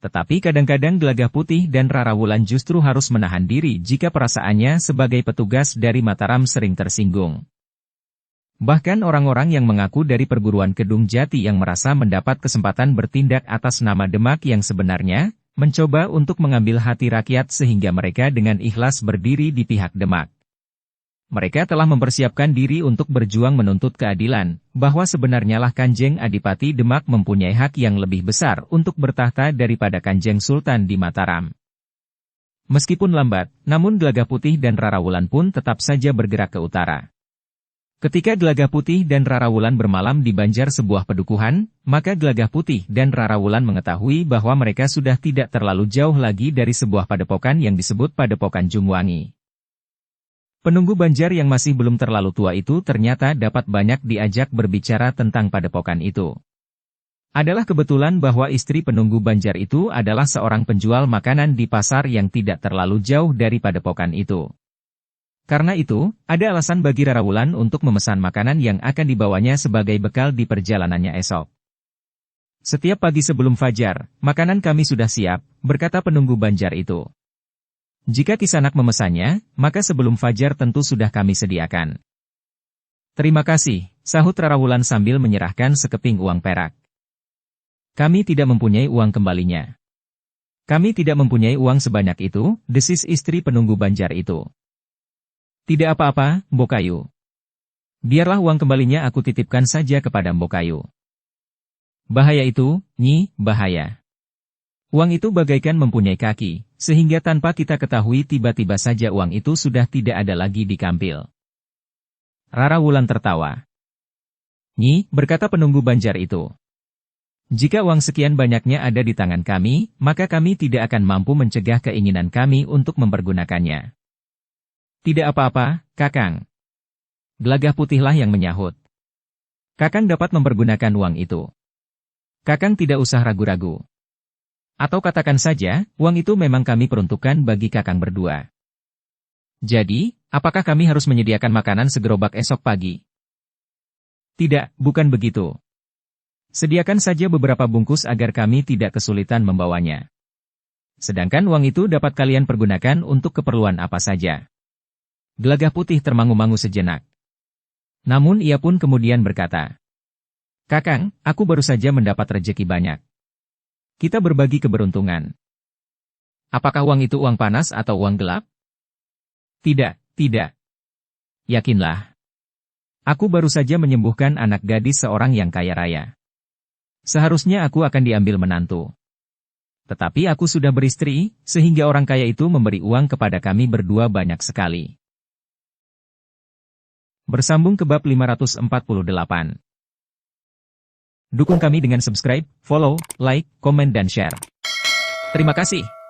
Tetapi kadang-kadang Gelagah Putih dan Rara Wulan justru harus menahan diri jika perasaannya sebagai petugas dari Mataram sering tersinggung. Bahkan orang-orang yang mengaku dari perguruan Kedung Jati yang merasa mendapat kesempatan bertindak atas nama Demak yang sebenarnya, mencoba untuk mengambil hati rakyat sehingga mereka dengan ikhlas berdiri di pihak Demak. Mereka telah mempersiapkan diri untuk berjuang menuntut keadilan, bahwa sebenarnya lah Kanjeng Adipati Demak mempunyai hak yang lebih besar untuk bertahta daripada Kanjeng Sultan di Mataram. Meskipun lambat, namun Gelagah Putih dan Rara Wulan pun tetap saja bergerak ke utara. Ketika Gelagah Putih dan Rara Wulan bermalam di banjar sebuah pedukuhan, maka Gelagah Putih dan Rara Wulan mengetahui bahwa mereka sudah tidak terlalu jauh lagi dari sebuah padepokan yang disebut Padepokan Jungwangi. Penunggu banjar yang masih belum terlalu tua itu ternyata dapat banyak diajak berbicara tentang padepokan itu. Adalah kebetulan bahwa istri penunggu banjar itu adalah seorang penjual makanan di pasar yang tidak terlalu jauh dari padepokan itu. Karena itu, ada alasan bagi Rara Wulan untuk memesan makanan yang akan dibawanya sebagai bekal di perjalanannya esok. Setiap pagi sebelum fajar, makanan kami sudah siap, berkata penunggu banjar itu. Jika Kisanak memesannya, maka sebelum fajar tentu sudah kami sediakan. Terima kasih, sahut Rara Wulan sambil menyerahkan sekeping uang perak. Kami tidak mempunyai uang kembalinya. Kami tidak mempunyai uang sebanyak itu, desis istri penunggu Banjar itu. Tidak apa-apa, Mbokayu. Biarlah uang kembalinya aku titipkan saja kepada Mbokayu. Bahaya itu, Nyi, bahaya. Uang itu bagaikan mempunyai kaki, sehingga tanpa kita ketahui tiba-tiba saja uang itu sudah tidak ada lagi di kampil. Rara Wulan tertawa. Nyi, berkata penunggu Banjar itu. Jika uang sekian banyaknya ada di tangan kami, maka kami tidak akan mampu mencegah keinginan kami untuk mempergunakannya. Tidak apa-apa, Kakang. Gelagah Putihlah yang menyahut. Kakang dapat mempergunakan uang itu. Kakang tidak usah ragu-ragu. Atau katakan saja, uang itu memang kami peruntukkan bagi Kakang berdua. Jadi, apakah kami harus menyediakan makanan segerobak esok pagi? Tidak, bukan begitu. Sediakan saja beberapa bungkus agar kami tidak kesulitan membawanya. Sedangkan uang itu dapat kalian pergunakan untuk keperluan apa saja. Gelagah Putih termangu-mangu sejenak. Namun ia pun kemudian berkata, Kakang, aku baru saja mendapat rejeki banyak. Kita berbagi keberuntungan. Apakah uang itu uang panas atau uang gelap? Tidak, tidak. Yakinlah. Aku baru saja menyembuhkan anak gadis seorang yang kaya raya. Seharusnya aku akan diambil menantu. Tetapi aku sudah beristri, sehingga orang kaya itu memberi uang kepada kami berdua banyak sekali. Bersambung ke bab 548. Dukung kami dengan subscribe, follow, like, komen dan share. Terima kasih.